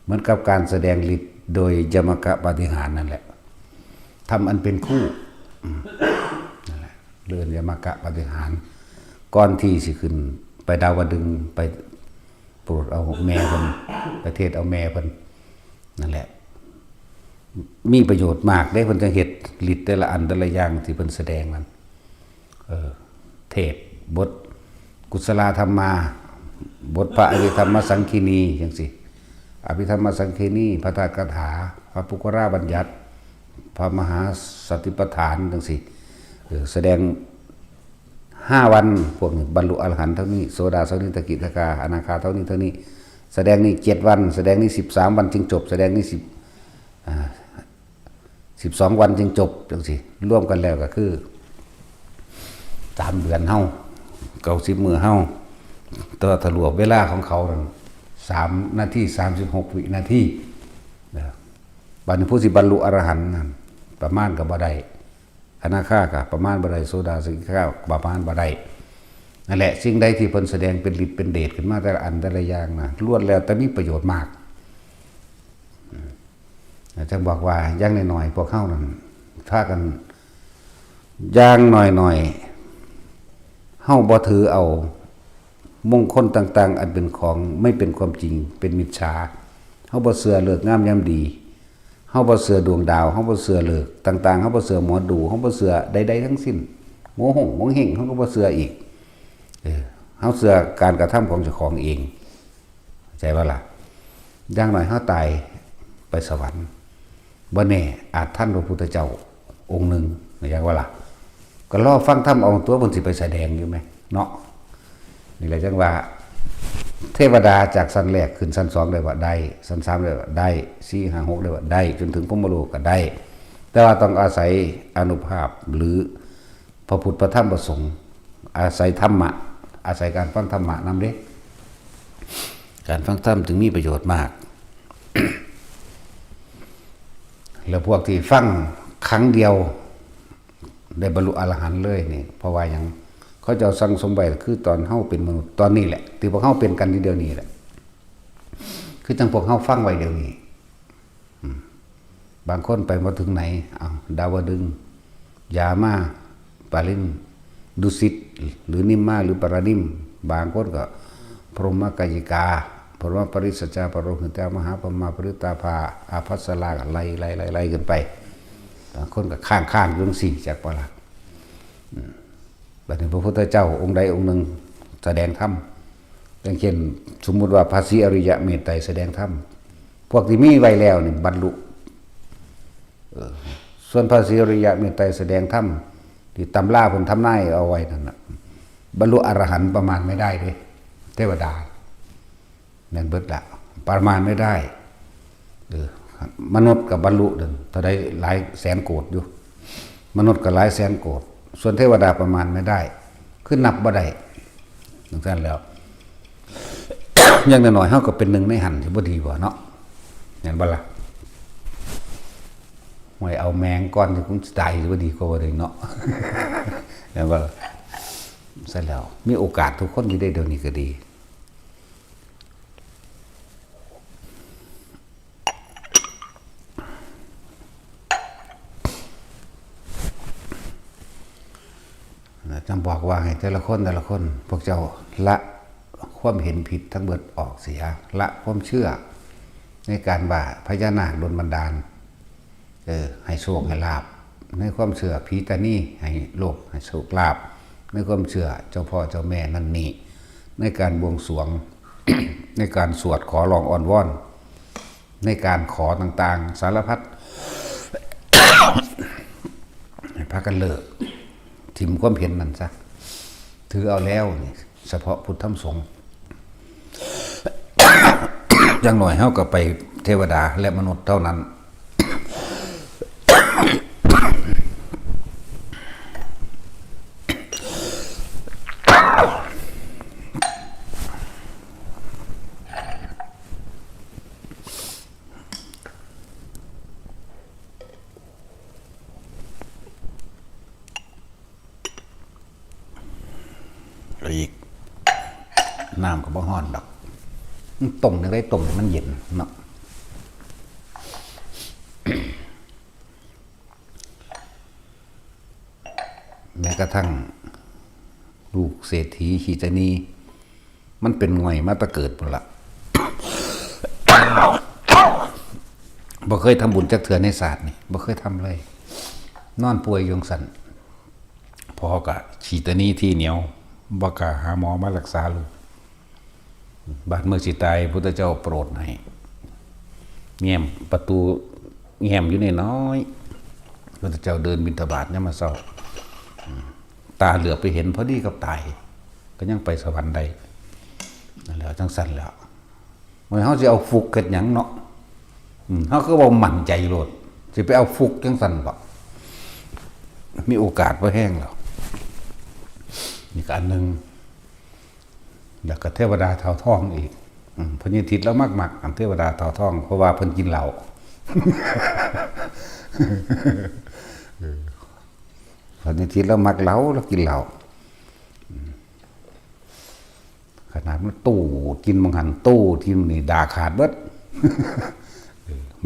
เหมือนกับการแสดงฤทธิ์โดยยมกะปาฏิหาริย์นั่นแหละทำอันเป็นคู่นั่นแหละเรื่องยมกะปาฏิหาริย์ก่อนที่สิขึ้นไปดาวดึงส์ไปโปรดเอาแม่เพิ่นประเทศเอาแม่เพิ่นนั่นแหละมีประโยชน์มากได้เพิ่นจะเฮ็ดฤทธิ์แต่ละอันแต่ละอย่างที่เพิ่นแสดงนั้นเทศบทกุศลธรรมาบทพระอภิธรรมสังคีนีจังซี่อภิธรรมสังคีนีพระธาตุคาถาพระปุกราบัญญัติพระมหาสติปัฏฐานจังซี่แสดง5 วันพวกนี้บรรลุอรหันต์เท่านี้โสดาสกิทาคาอนาคาเท่านี้แสดงนี่7 วันแสดงนี่13 วันจึงจบแสดงนี่12 วันจึงจบจังซี่รวมกันแล้วก็คือ3 เดือนเฮา90 มื้อเฮาตัวทะลวงเวลาของเขานั่น3 นาที 36 วินาทีบัดนี้ผู้สิบรรลุอรหันต์นั่นประมาณก็บ่ได้อนาคาก็ประมาณบ่ได้โสดาสกิทาคาประมาณบ่ได้นั่นแหละสิ่งใดที่เพิ่นแสดงเป็นฤทธิ์เป็นเดชขึ้นมาแต่ละอันแต่ละอย่างนะล้วนแล้วแต่มีประโยชน์มากจะบอกว่าอย่างน้อยๆพวกเฮานั่นถ้ากันอย่างน้อยๆเฮาบ่ถือเอามงคลต่างๆอันเป็นของไม่เป็นความจริงเป็นมิจฉาเฮาบ่เชื่อเลิกงามยามดีเฮาบ่เชื่อดวงดาวเฮาบ่เชื่อเลิกต่างๆเฮาบ่เชื่อหมอดูเฮาบ่เชื่อใดๆทั้งสิ้นโง่หงโง่เฮงเฮาก็บ่เชื่ออีกเฮาเชื่อการกระทำของเจ้าของเองใจว่าล่ะอย่างน้อยเฮาตายไปสวรรค์บ่แน่อาจท่านพระพุทธเจ้าองค์หนึ่งอย่างว่าล่ะก็รอฟังธรรมเอาตัวเพิ่นสิไปแสดงอยู่ไหมเนาะนี่แหละจังว่าเทวดาจากชั้นแรกขึ้นชั้น2ได้ว่าได้ชั้น3ได้ว่าได้4 5 6ได้ว่าได้จนถึงพรหมโลกก็ได้แต่ว่าต้องอาศัยอานุภาพหรือพระพุทธพระธรรมพระสงฆ์อาศัยธรรมะอาศัยการฟังธรรมะนำเด้การฟังธรรมจึงมีประโยชน์มาก แล้วพวกที่ฟังครั้งเดียวได้บรรลุอรหันต์เลยนี่เพราะว่าอย่างเขาจะสั่งสมบัติคือตอนเฮาเป็นมนุษย์ตอนนี้แหละที่พวกเฮาเป็นกันทีเดียวนี้แหละคือจังพวกเฮาฟังไว้เดี๋ยวนี้บางคนไปมาถึงไหนดาวดึงส์ยามาปาลินดุสิตหรือนิมมาหรือปรานิมบางคนก็พรหมกายิกาพรหมปริสัจจาปรโรหิตามหาปมาปริตาภาอาภัสลาไล่กันไปบางคนก็ข้างเรื่องสี่จากปราบัดนี้พระพุทธเจ้าองค์ใดองค์หนึ่งแสดงธรรมอย่างเช่นสมมุติว่าพระศรีอริยเมตไตรแสดงธรรมพวกที่มีไว้แล้วนี่บรรลุส่วนพระศรีอริยเมตไตรแสดงธรรมที่ตำราเพิ่นทำนายเอาไว้นั่นน่ะบรรลุอรหันต์ประมาณไม่ได้ด้วยเทวดานั่นเบิดละประมาณไม่ได้มนุษย์กับบรรลุนั่นเท่าใดหลายแสนโกฏอยู่มนุษย์ก็หลายแสนโกฏส่วนเทวดาประมาณไม่ได้คือนับบ่ได้ดังนั้นแล้ว อย่างน้อยๆเฮาก็เป็นหนึ่งในหันที่บ่ดีกว่าเนาะเห็นบ่ล่ะหวยเอาแมงก้อนที่คงตายสิบ่ดีกว่าเนาะ เห็นบ่เสร็จแล้วมีโอกาสทุกคนที่ได้เดี๋ยวนี้ก็ดี จำบอกว่าให้แต่ละคนพวกเจ้าละความเห็นผิดทั้งเบิดออกเสียละความเชื่อในการว่าพญานาคโดนบันดาลให้โชคให้ลาภในความเชื่อผีตานี่ให้โลกให้โชคลาภในความเชื่อเจ้าพ่อเจ้าแม่นั่นนี่ในการบวงสรวง ในการสวดขอร้องอ้อนวอนในการขอต่างๆสารพัด ให้พากันเลิกทิมความเห็นนั่นซะถือเอาแล้วนี่เฉพาะพุทธธรรมสงฆ์ อย่างหน่อยเฮาก็ไปเทวดาและมนุษย์เท่านั้นอีกน้ำก็บ่ฮ้อนดอกต้มนึงได้ต้มมันเย็นเนาะแม้กระทั่งลูกเศรษฐีขีจานีมันเป็นง่อยมาตะเกิดพุ่นละ บ่เคยทำบุญจักเทื่อในศาสตร์นี่บ่เคยทำเลยนอนป่วยยงสันพอก็ขีตานีที่เหนียวบ่กล้าหาหมอมารักษาลูกบาดเมื่อสิตายพุทธเจ้าโปรดให้แง้มประตูแง้มอยู่น้อยพุทธเจ้าเดินบิณฑบาตยามมื้อเช้าตาเหลือบไปเห็นพอดีกับตายก็ยังไปสวรรค์ได้นั่นแหละจังสั่นแล้วมันเฮาสิเอาฟุกเฮ็ดหยังเนาะเฮาก็บ่มั่นใจโลดสิไปเอาฟุกจังสั่นบ่มีโอกาสบ่แห้งแล้วนี่ก็อันนึงแล้วก็เทวดาเฒ่าทองอีกพญาทิตแล้วมักอันเทวดาเฒ่าทองเพราะว่าเพิ่นกินเหล้าพญาทิตแล้วมักเหล้าแล้วกินเหล้าขนาดมันตู้กินบางหันตู้ที่นี่ด่าขาดเบิด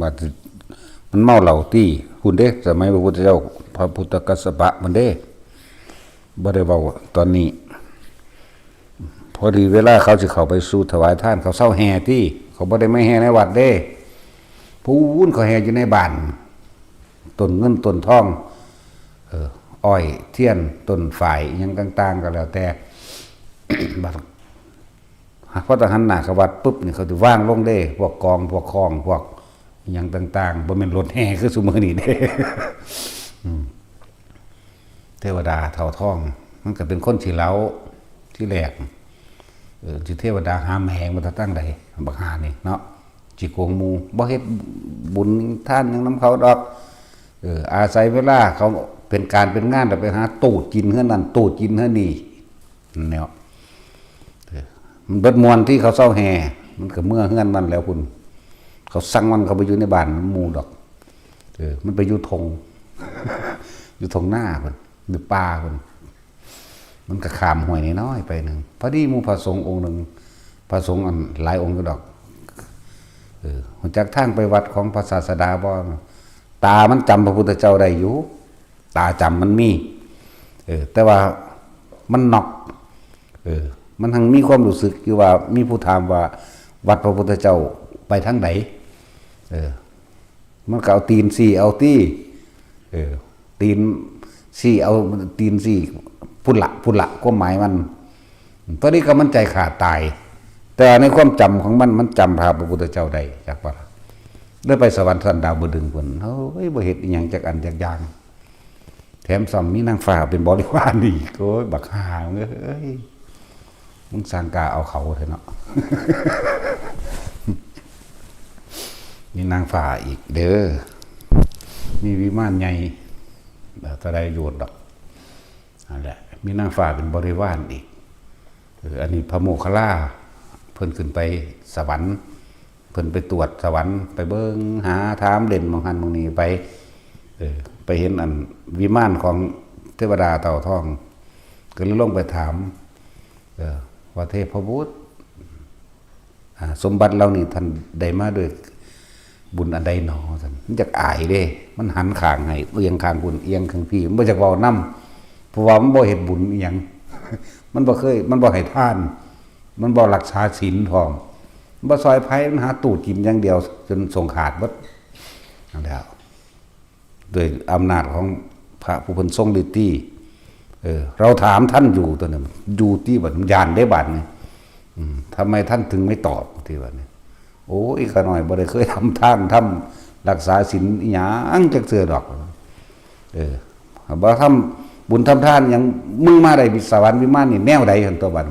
บัดมันเมาเหล้าตี้คุณเด้สมัยพระพุทธเจ้าพระพุทธกัสสปะมันเด้บ่ได้เว้าตอนนี้พอดีเวลาเขาจะเข้าไปสู่ถวายทานเขาเศร้าแห่ที่เขาบ่ได้ไม่แห่ในวัดเด้ผู้วุ่นเขาแห่อยู่ในบ้านต้นเงินต้นทองอ้อยเทียนต้นฝ่ายยังต่างๆก็แล้วแต่ บัดพอตะหันหน้าเข้าวัดปุ๊บนี่เขาสิว่างลงเด้พวกกองพวกคองพวกยังต่างๆบ่แม่นรถแห่คือซุมื้อนี้เด้ เทวดาเฒ่าทองมันก็เป็นคนที่เล้าที่แหลกที่เทวดาหามแหงมาตั้งใดบักหานี่เนาะจิโกงมูบ่เฮ็ดบุญท่านยังน้ำเขาดอกอาศัยเวลาเขาเป็นการเป็นงานแต่ไปหาตูดกินเฮือนนั่นตูดกินเฮือนนี่แนวมันเบิดมวลที่เขาเศร้าแห่มันก็เมื่อเฮือนมันแล้วคุณเขาสั่งมันเขาไปอยู่ในบ้านหมู่ดอกมันไปอยู่ทง อยู่ทงหน้าเพิ่นอยู่ป่าเพิ่นมันก็ข้ามห้วยน้อยๆไปนึงพอดีหมู่พระสงฆ์องค์นึงพระสงฆ์อันหลายองค์ก็ดอกจากทางไปวัดของพระศาสดาบ่ตามันจำพระพุทธเจ้าได้อยู่ตาจำมันมีแต่ว่ามันนอกมันทั้งมีความรู้สึกอยู่ว่ามีผู้ถามว่าวัดพระพุทธเจ้าไปทางไหนมันก็เอาตีนสี่เอาตี้ตีนสี่เอาตีนสี่พุ่นละความหมายมันตอนนี้ก็มันใจขาดตายแต่ในความจำของมันจำพระพุทธเจ้าได้จากว่าได้ไปสวรรค์สันดาวบ่ดึงพุ่นเฮ้ยบ่เฮ็ดอีหยังจักอันจักอย่างแถมซ้ำมีนางฟ้าเป็นบริวารอีกโอ้ยบักห่าเอ้ยมึงสร้างกาเอาเขาเถอะเนาะ มีนางฟ้าอีกเด้อมีวิมานใหญ่แบบตะไดโยดดอกนั่นแหละมีนางฟ้าเป็นบริวารอีกอันนี้พระโมคคัลลาเพิ่นขึ้นไปสวรรค์เพิ่นไปตรวจสวรรค์ไปเบิ่งหาถามเด่นบางหันบางนี้ไปเห็นอันวิมานของเทวดาเต่าทองก็เลยลงไปถามว่าเทพบุตรสมบัติเรานี่ท่านได้มาด้วยบุญอันใดหนอท่านมันจักอายเด้มันหันข้างให้เอียงข้างบุญเอียงข้างพี่มันบ่จักเว้านำ เพราะว่ามันบ่เฮ็ดบุญอีหยัง มันบ่เคยมันบ่ให้ทาน มันบ่รักษาศีลพร้อมบ่ซอยไผมันหาตูดกินอย่างเดียวจนส่งขาดเบิดนั่นแหละด้วยอำนาจของพระผู้เพิ่นทรงฤทธิ์เราถามท่านอยู่ตัวนึงอยู่ที่บัดญาณได้บัดนี่ทำไมท่านถึงไม่ตอบที่บัดนี้โอ้ยขาน้อยบ่ได้เคยทำทานทำรักษาศีลอีหยังจักเทื่อดอกบ่ทำบุญทำทานหยังมึงมาได้สวรรค์วิมานนี่แนวใดหั่นตัวบัด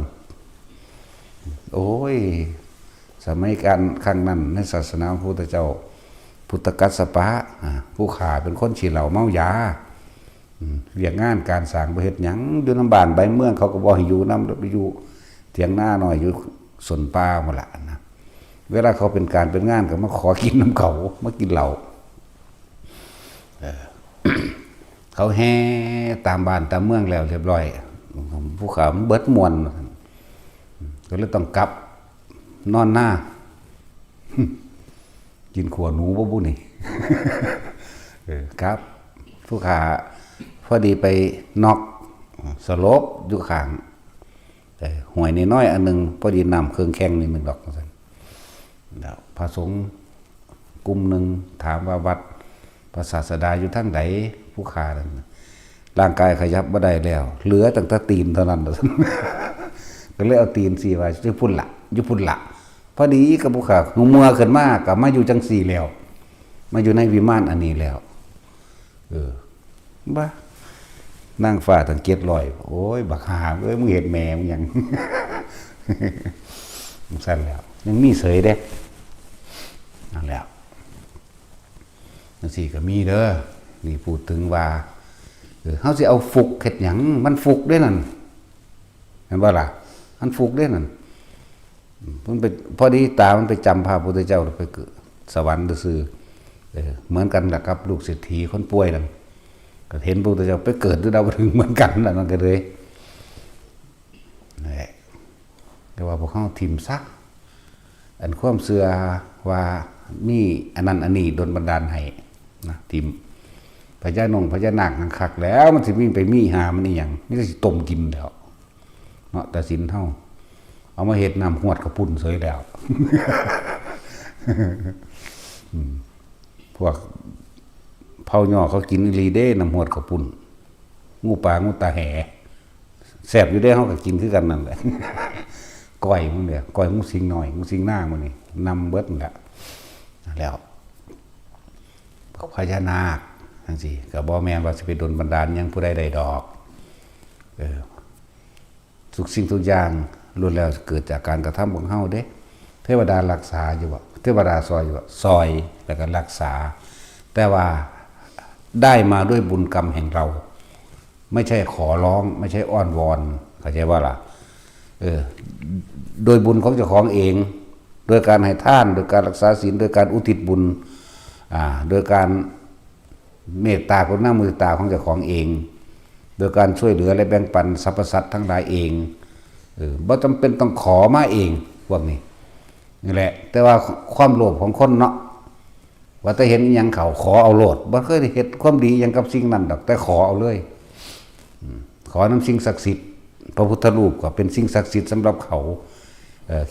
โอ้ยสมัยการครั้งนั้นในศาสนาพระพุทธเจ้าพุทธกัสสปะผู้ขาเป็นคนฉีเหล้าเมายาเรียกงานการสร้างบ่เฮ็ดหยังอยู่นำบ้านใบเมืองเขาก็บ่ให้อยู่นำไปอยู่เถียงนาหน่อยอยู่สวนป่าหมดละนะเวลาเขาเป็นการเป็นงานก็มาขอกินน้ำเขามากินเหล้าเขาแห่ตามบ้านตามเมืองแล้วเรียบร้อยผู้ขามันเบิดมวนก็เลยต้องกลับนอนหน้ากินขัวหนูบ่บุนี่ครับผู้ขาพอดีไปนอกสลบอยู่ข้างแต่ห่วยน้อยอันนึงพอดีน้ำเครื่องแข็งนี่มันดอกซั่นแล้วพระสงฆ์กลุ่มนึงถามว่าวัดพระศาสดาอยู่ทางใดผู้ขานั่นร่างกายขยับบ่ได้แล้วเหลือตั้งแต่ตีนเท่านั้นก็เลยเอาตีนสิว่าอยู่พุ่นละอยู่พุ่นละพอดีกับผู้ขาหูมัวขึ้นมาก็มาอยู่จังสี่แล้วมาอยู่ในวิมานอันนี้แล้วบ้านั่งฝ่าตั้ง700โอ้ยบักหาเอ้ยมึงเห็นแม่มึงยังสั่นแล้วยังมีเสยเด้นั่นแล้วนั่นสิก็มีเด้อนี่พูดถึงว่าเฮาสิเอาฟุกเฮ็ดหยังมันฟุกเด้นั่นเห็นบ่ล่ะมันฟุกเด้นั่นมันไปพอดีตามันไปจำพระพุทธเจ้าไปเกิดสวรรค์ซื่อเหมือนกันกับลูกเศรษฐีคนป่วยนั่นก็เห็นพระพุทธเจ้าไปเกิดด้วยดาวดึงเหมือนกันนั่นก็เลยนี่แต่ว่าพวกเขาทิมซักอันความเชื่อว่ามีอันนั้นอันนี้โดนบันดาลให้นะทิมพญานาคนังคักแล้วมันสิวิ่งไปมีหามันนี่อย่างนี่ก็สิต้มกินแล้วเนาะแต่สินเท่าเอามาเฮ็ดน้ำหวดกระปุ่นเสยแล้วพวกเผาหย่อเขากินอีหลีเด้น้ำหวดกระปุ่นงูปลางูตาแหแซ่บอยู่ได้เขาก็กินคือกันนั่นแหละก้อยมึงเนี่ยก้อยงูสิงหน่อยงูสิงหน้ามันนี่นำเบิดแหละแล้วพญานาคจังซี่ก็บ่แม่นว่าสิไปดลบันดาลหยังผู้ใดใดดอกทุกสิ่งทุกอย่างล้วนแล้วเกิดจากการกระทำของเฮาเด้เทวดารักษาอยู่บ่เทวดาซอยอยู่บ่ซอยแล้วก็รักษาแต่ว่าได้มาด้วยบุญกรรมแห่งเราไม่ใช่ขอร้องไม่ใช่อ้อนวอนเข้าใจว่าล่ะโดยบุญของเจ้าของเองโดยการให้ทานโดยการรักษาศีลโดยการอุทิศบุญโดยการเมตตากรุณามุทิตาของเจ้าของเองโดยการช่วยเหลือและแบ่งปันสรรพสัตว์ทั้งหลายเองบ่จำเป็นต้องขอมาเองพวกนี้นี่แหละแต่ว่าความโลภของคนเนาะว่าแต่เห็นอย่างเขาขอเอาโลดบ่เคยเห็นความดีอย่างกับสิ่งนั้นดอกแต่ขอเอาเลยขอน้ำสิ่งศักดิ์สิทธิ์พระพุทธรูปก็เป็นสิ่งศักดิ์สิทธิ์สำหรับเขา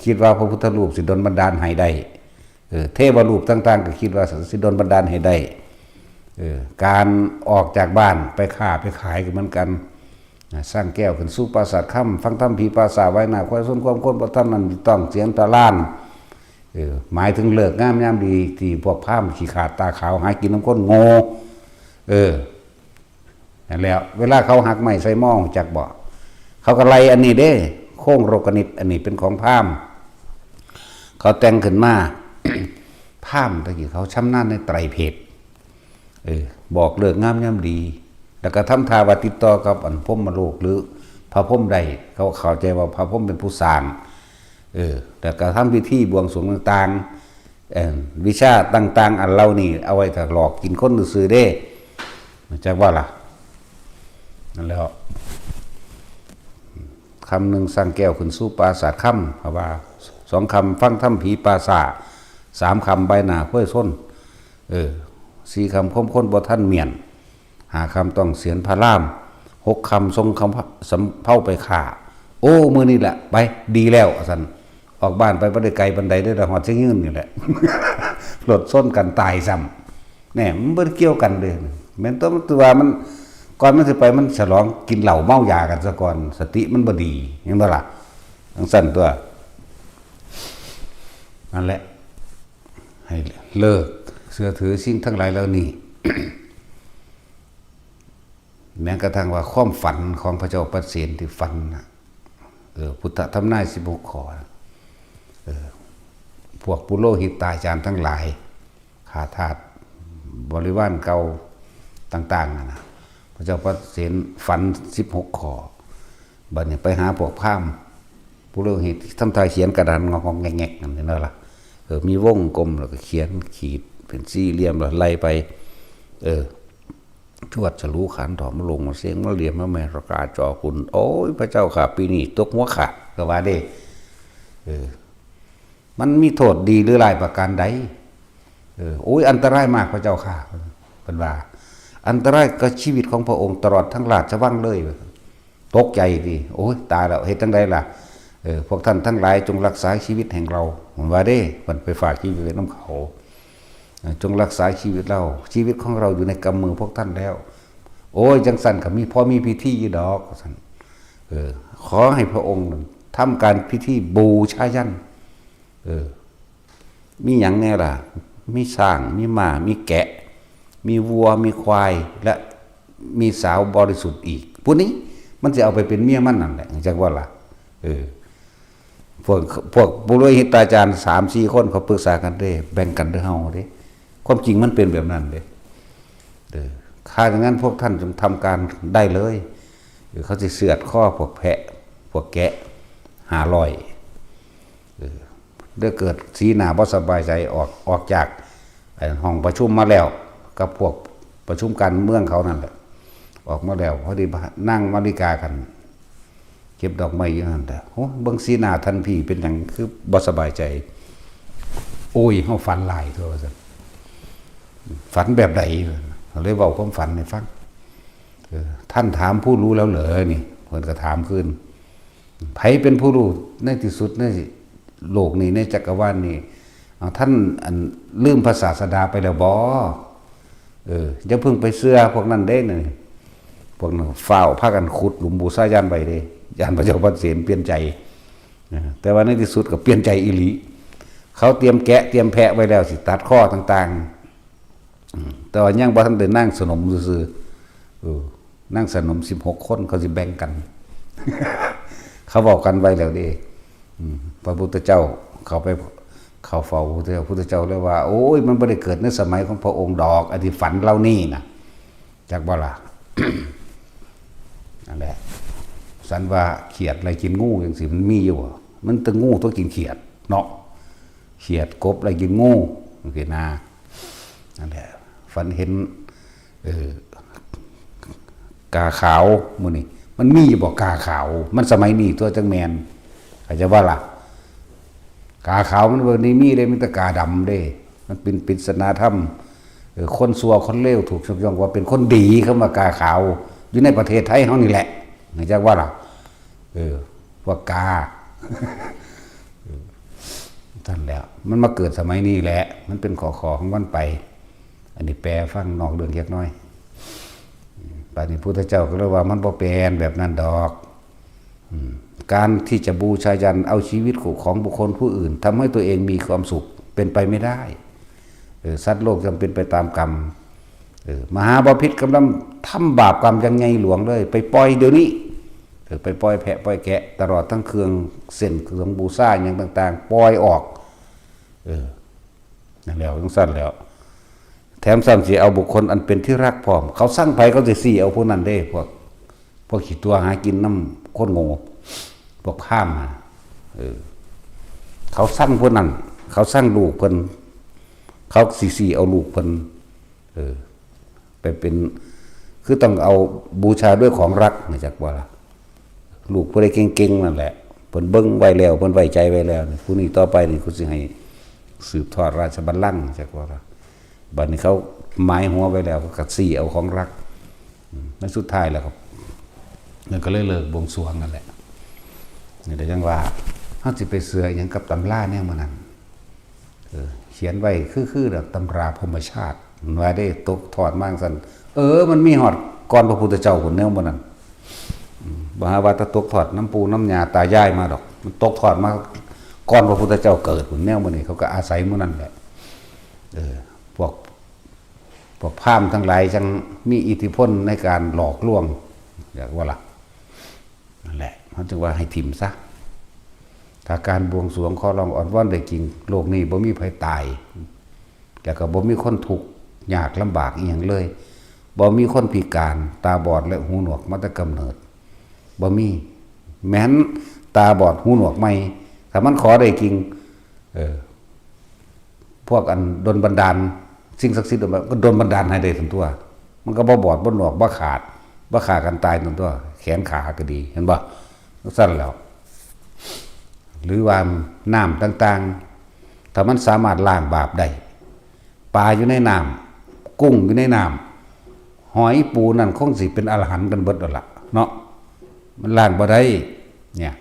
คิดว่าพระพุทธรูปสิดลบันดาลให้ได้เทวรูปต่างๆก็คิดว่าสิดลบันดาลให้ได้การออกจากบ้านไปค้าไปขายก็เหมือนกันสร้างแก้วขึ้นสู่ปราสาทค่ำฟังธรรมผีปราสาทไว้หน้าควายส้นความคนบ่ทำนั้นต้องเสียงตะล้านหมายถึงเลิกงามยามดีที่พวกพราหมณ์ขี้ขาดตาขาวหากินน้ำก้นโง่นั่นแล้วเวลาเขาหักไม้ใส่หม้อจักบ่เขาก็ไล่อันนี้เด้โค้งโรกนิตอันนี้เป็นของพราหมณ์เขาแต่งขึ้นมา พราหมณ์ตะกี้เขาชำนาญในไตรเพศบอกเลิกงามยามดีแล้วก็ทำทาวาติดต่อกับอันพรหมโลกหรือพระพรหมใดเขาเข้าใจว่าพระพรหมเป็นผู้สร้างแต่ก็ทำพิธีบวงสรวงต่างๆวิชาต่างๆอันเรานี่เอาไว้ถ้าหลอกกินคนซื่อเด้จักว่าล่ะนั่นแล้วคำหนึ่งสร้างแก้วขึ้นสู่ปราสาทค่ำเพราะว่า2 คำฟังธรรมผีปราสาท3 คำใบหน้าค่อยส้น4 คำคมค้นบ่ท่านเมียน5 คำต้องเสียนพระราม 6 คำทรงคำสำเภาไปฆ่าโอ้มื้อนี้แหละไปดีแล้วซั่นออกบ้านไปบ่ได้ไกลปานใดได้อฮอดซิยืนนี่แหละ รถส้นกันตายซ้ำแหน่มันบ่ได้เกี่ยวกันเด้แม่นตัวว่ามันก่อนมันสิไปมันฉลองกินเหล้าเมายากันซะก่อนสติมันบ่ดีเห็นบ่ล่ะจังซั่นตัวนั่นแหละให้เลิกเชื่อถือสิ่งทั้งหลายเหล่านี้ แม้กระทั่งว่าความฝันของพระเจ้าประเสริฐที่ฝันนะพุทธทำนาย16 ข้อพวกปุโรหิตตาจารย์ทั้งหลายข้าทาสบริวารเก่าต่างๆนะพระเจ้าประเสริฐฝัน16 ข้อบัดนี้ไปหาพวกพราหมณ์ปุโรหิตทำทายเขียนกระดานงอกๆแงกๆนั่นนั่นล่ะมีวงกลมแล้วก็เขียนขีดเป็นสี่เหลี่ยมแล้วไล่ไปชวดฉลูขันถอมลงมาเสียงมาเหลี่ยมมาแม่ประกาศจอคุณโอ้ยพระเจ้าค่ะปีนี้ตกหัวขาดก็ว่าได้มันมีโทษดีหรือหลายประการใดโอ้ยอันตรายมากพระเจ้าค่ะเป็นว่าอันตรายกับชีวิตของพระองค์ตลอดทั้งราชวังเลยตกใจดิโอ้ยตายแล้วเฮ็ดจังไดล่ะพวกท่านทั้งหลายจงรักษาชีวิตแห่งเรามันว่าได้มันไปฝากชีวิตไว้น้ำเขาจงรักษาชีวิตเราชีวิตของเราอยู่ในกำมือพวกท่านแล้วโอ้ยจังสันก็มีพอมีพิธีอยู่ดอกสันขอให้พระองค์ทำการพิธีบูชายันมีอย่างแน่ล่ะมีช้างมีม้ามีแกะมีวัวมีควายและมีสาวบริสุทธิ์อีกพวกนี้มันจะเอาไปเป็นเมียมันนั่นแหละจังว่าล่ะพวกปุโรหิตอาจารย์ 3-4 คนเขาปรึกษากันได้แบ่งกันเด้อเฮาเด้ความจริงมันเป็นแบบนั้นเด้ถ้าอย่างนั้นพวกท่านจงทำการได้เลยเขาสิเสือดข้อพวกแพะพวกแกะ500เด้อเกิดสีหน้าบ่สบายใจออกจากห้องประชุมมาแล้วกับพวกประชุมการเมืองเขานั่นแหละออกมาแล้วพอดีนั่งนาฬิกากันเก็บดอกไม้อยู่นั่นแต่โอ้เบิ่งสีหน้าท่านพี่เป็นหยังคือบ่สบายใจโอ้ยเฮาฝันหลายตัวซั่นฝันแบบใดเลยเว้าความฝันให้ฟังท่านถามผู้รู้แล้วเหรอนี่เพิ่นก็ถามขึ้นไผเป็นผู้รู้ในที่สุดในโลกนี้ในจักรวาลนี้ท่านลืมพระศาสดาไปแล้วบ่อย่าเพิ่งไปเชื่อพวกนั้นเด้นี่พวกนั้นฝ้าวพากันขุดหลุมบูชายันไปเด้ยานพระเจ้าประเสริฐเปลี่ยนใจแต่ว่าในที่สุดก็เปลี่ยนใจอีหลีเขาเตรียมแกะเตรียมแพะไว้แล้วสิตัดข้อต่างๆแต่ว่ายังบ่ทันได้นั่งสนมซื่อนั่งสนม16 คนเขาสิแบ่งกัน เขาบอกกันไว้แล้วเด้พระพุทธเจ้าเขาไปเข้าเฝ้าพระพุทธเจ้าเลยว่าโอ้ยมันบ่ได้เกิดในสมัยของพระองค์ดอกอธิฝันเล่านี่นะจักบ่ล่ะ นั่นแหละสันว่าเขียดอะไรกินงูอย่างสิมันมีอยู่มันตะงูต้องกินเขียดเนาะเขียดกบอะไรกินงูมันคือนานั่นแหละฝันเห็นกาขาวมื้อนี้มันมีอยู่บ่กาขาวมันสมัยนี้ตัวจังแมนอาจจะว่าล่ะกาขาวมันวันนี้มีเลยมันตะกาดำเด้มันเป็นปริศนาธรรมคนซัวคนเลวถูกชมยองว่าเป็นคนดีเข้ามากาขาวอยู่ในประเทศไทยเฮานี่แหละอาจจะว่าล่ะพวกกา ท่านแล้วมันมาเกิดสมัยนี้แหละมันเป็นขอของมันไปอันนี้แปลฟังนอกเรื่องเล็กน้อยป่านนี้พุทธเจ้าก็เลยว่ามันบ่แปลนแบบนั้นดอกการที่จะบูชายันเอาชีวิตของบุคคลผู้อื่นทำให้ตัวเองมีความสุขเป็นไปไม่ได้สัตว์โลกจำเป็นไปตามกรรมมหาบพิตรกำลังทำบาปกรรมยังไงหลวงเลยไปปล่อยเดี๋ยวนี้ไปปล่อยแพะปล่อยแกะตลอดทั้งเครื่องเส้นเครื่องบูชาอย่างต่างๆปล่อยออกนั่นแล้วต้องสั้นแล้วแถมซ้ำสิเอาบุคคลอันเป็นที่รักพร้อมเขาสร้างไผเขาจะสี่เอาพวกนั้นได้พวกขี้ตัวหากินน้ำคนโง่พวกข้ามเขาสร้างพวกนั้นเขาสร้างลูกเพิ่นเขาสี่เอาลูกเพิ่นไปเป็นคือต้องเอาบูชาด้วยของรักมาจากว่าลูกผู้ใดเก่งๆนั่นแหละเพิ่นเบิ่งไว้แล้วเพิ่นไว้ใจไว้แล้วผู้นี้ต่อไปนี่กูสิให้สืบทอดราชบัลลังก์จากว่าบัดนี้เขาหมายหัวไว้แล้วก็สี่เอาของรักในสุดท้ายแล้วครับ มันก็เลยเลิกบวงสรวงนั่นแหละนี่แต่ยังว่าเขาสิไปเสืออย่างกับตำราเนี่ยมันนั่นเขียนไว้คือแบบตำราพรหมชาติว่าได้ตกถอดมากสันมันมีหอดก่อนพระพุทธเจ้าคนแนวมันนั่นบาว่าตะตกถอดน้ำปูน้ำยาตายายมาดอกมันตกถอดมาก่อนพระพุทธเจ้าเกิดคนแนวมันนี่เขาก็อาศัยมันนั่นแหละพวกพราหมณ์ทั้งหลายจังมีอิทธิพลในการหลอกลวงอยากว่าล่ะนั่นแหละเขาจึงว่าให้ถิ่มซะถ้าการบวงสรวงขอร้องอ่อนวอนได้จริงโลกนี้บ่มีภัยตายแล้วก็บ่มีคนทุกข์ยากลำบากอีหยังเลยบ่มีคนพิการตาบอดและหูหนวกมาแต่กำเนิดบ่มีแม้นตาบอดหูหนวกไม่ถ้ามันขอได้จริงพวกอันดลบันดาลสิ่งศักดิ์สิทธิ์ก็ดลบันดาลให้ได้ทั้งตัวมันก็บ่บอดบ่หนวกบ่ขาดกันตายทั้งตัวแขนขาก็ดีเห็นบ่สั้นแล้วหรือว่าน้ำต่างๆถ้ามันสามารถล้างบาปได้ปลาอยู่ในน้ำกุ้งอยู่ในน้ำหอยปูนั่นคงสิเป็นอรหันต์กันเบิดแล้วล่ะเนาะมันล้างบ่ได้เนี่ย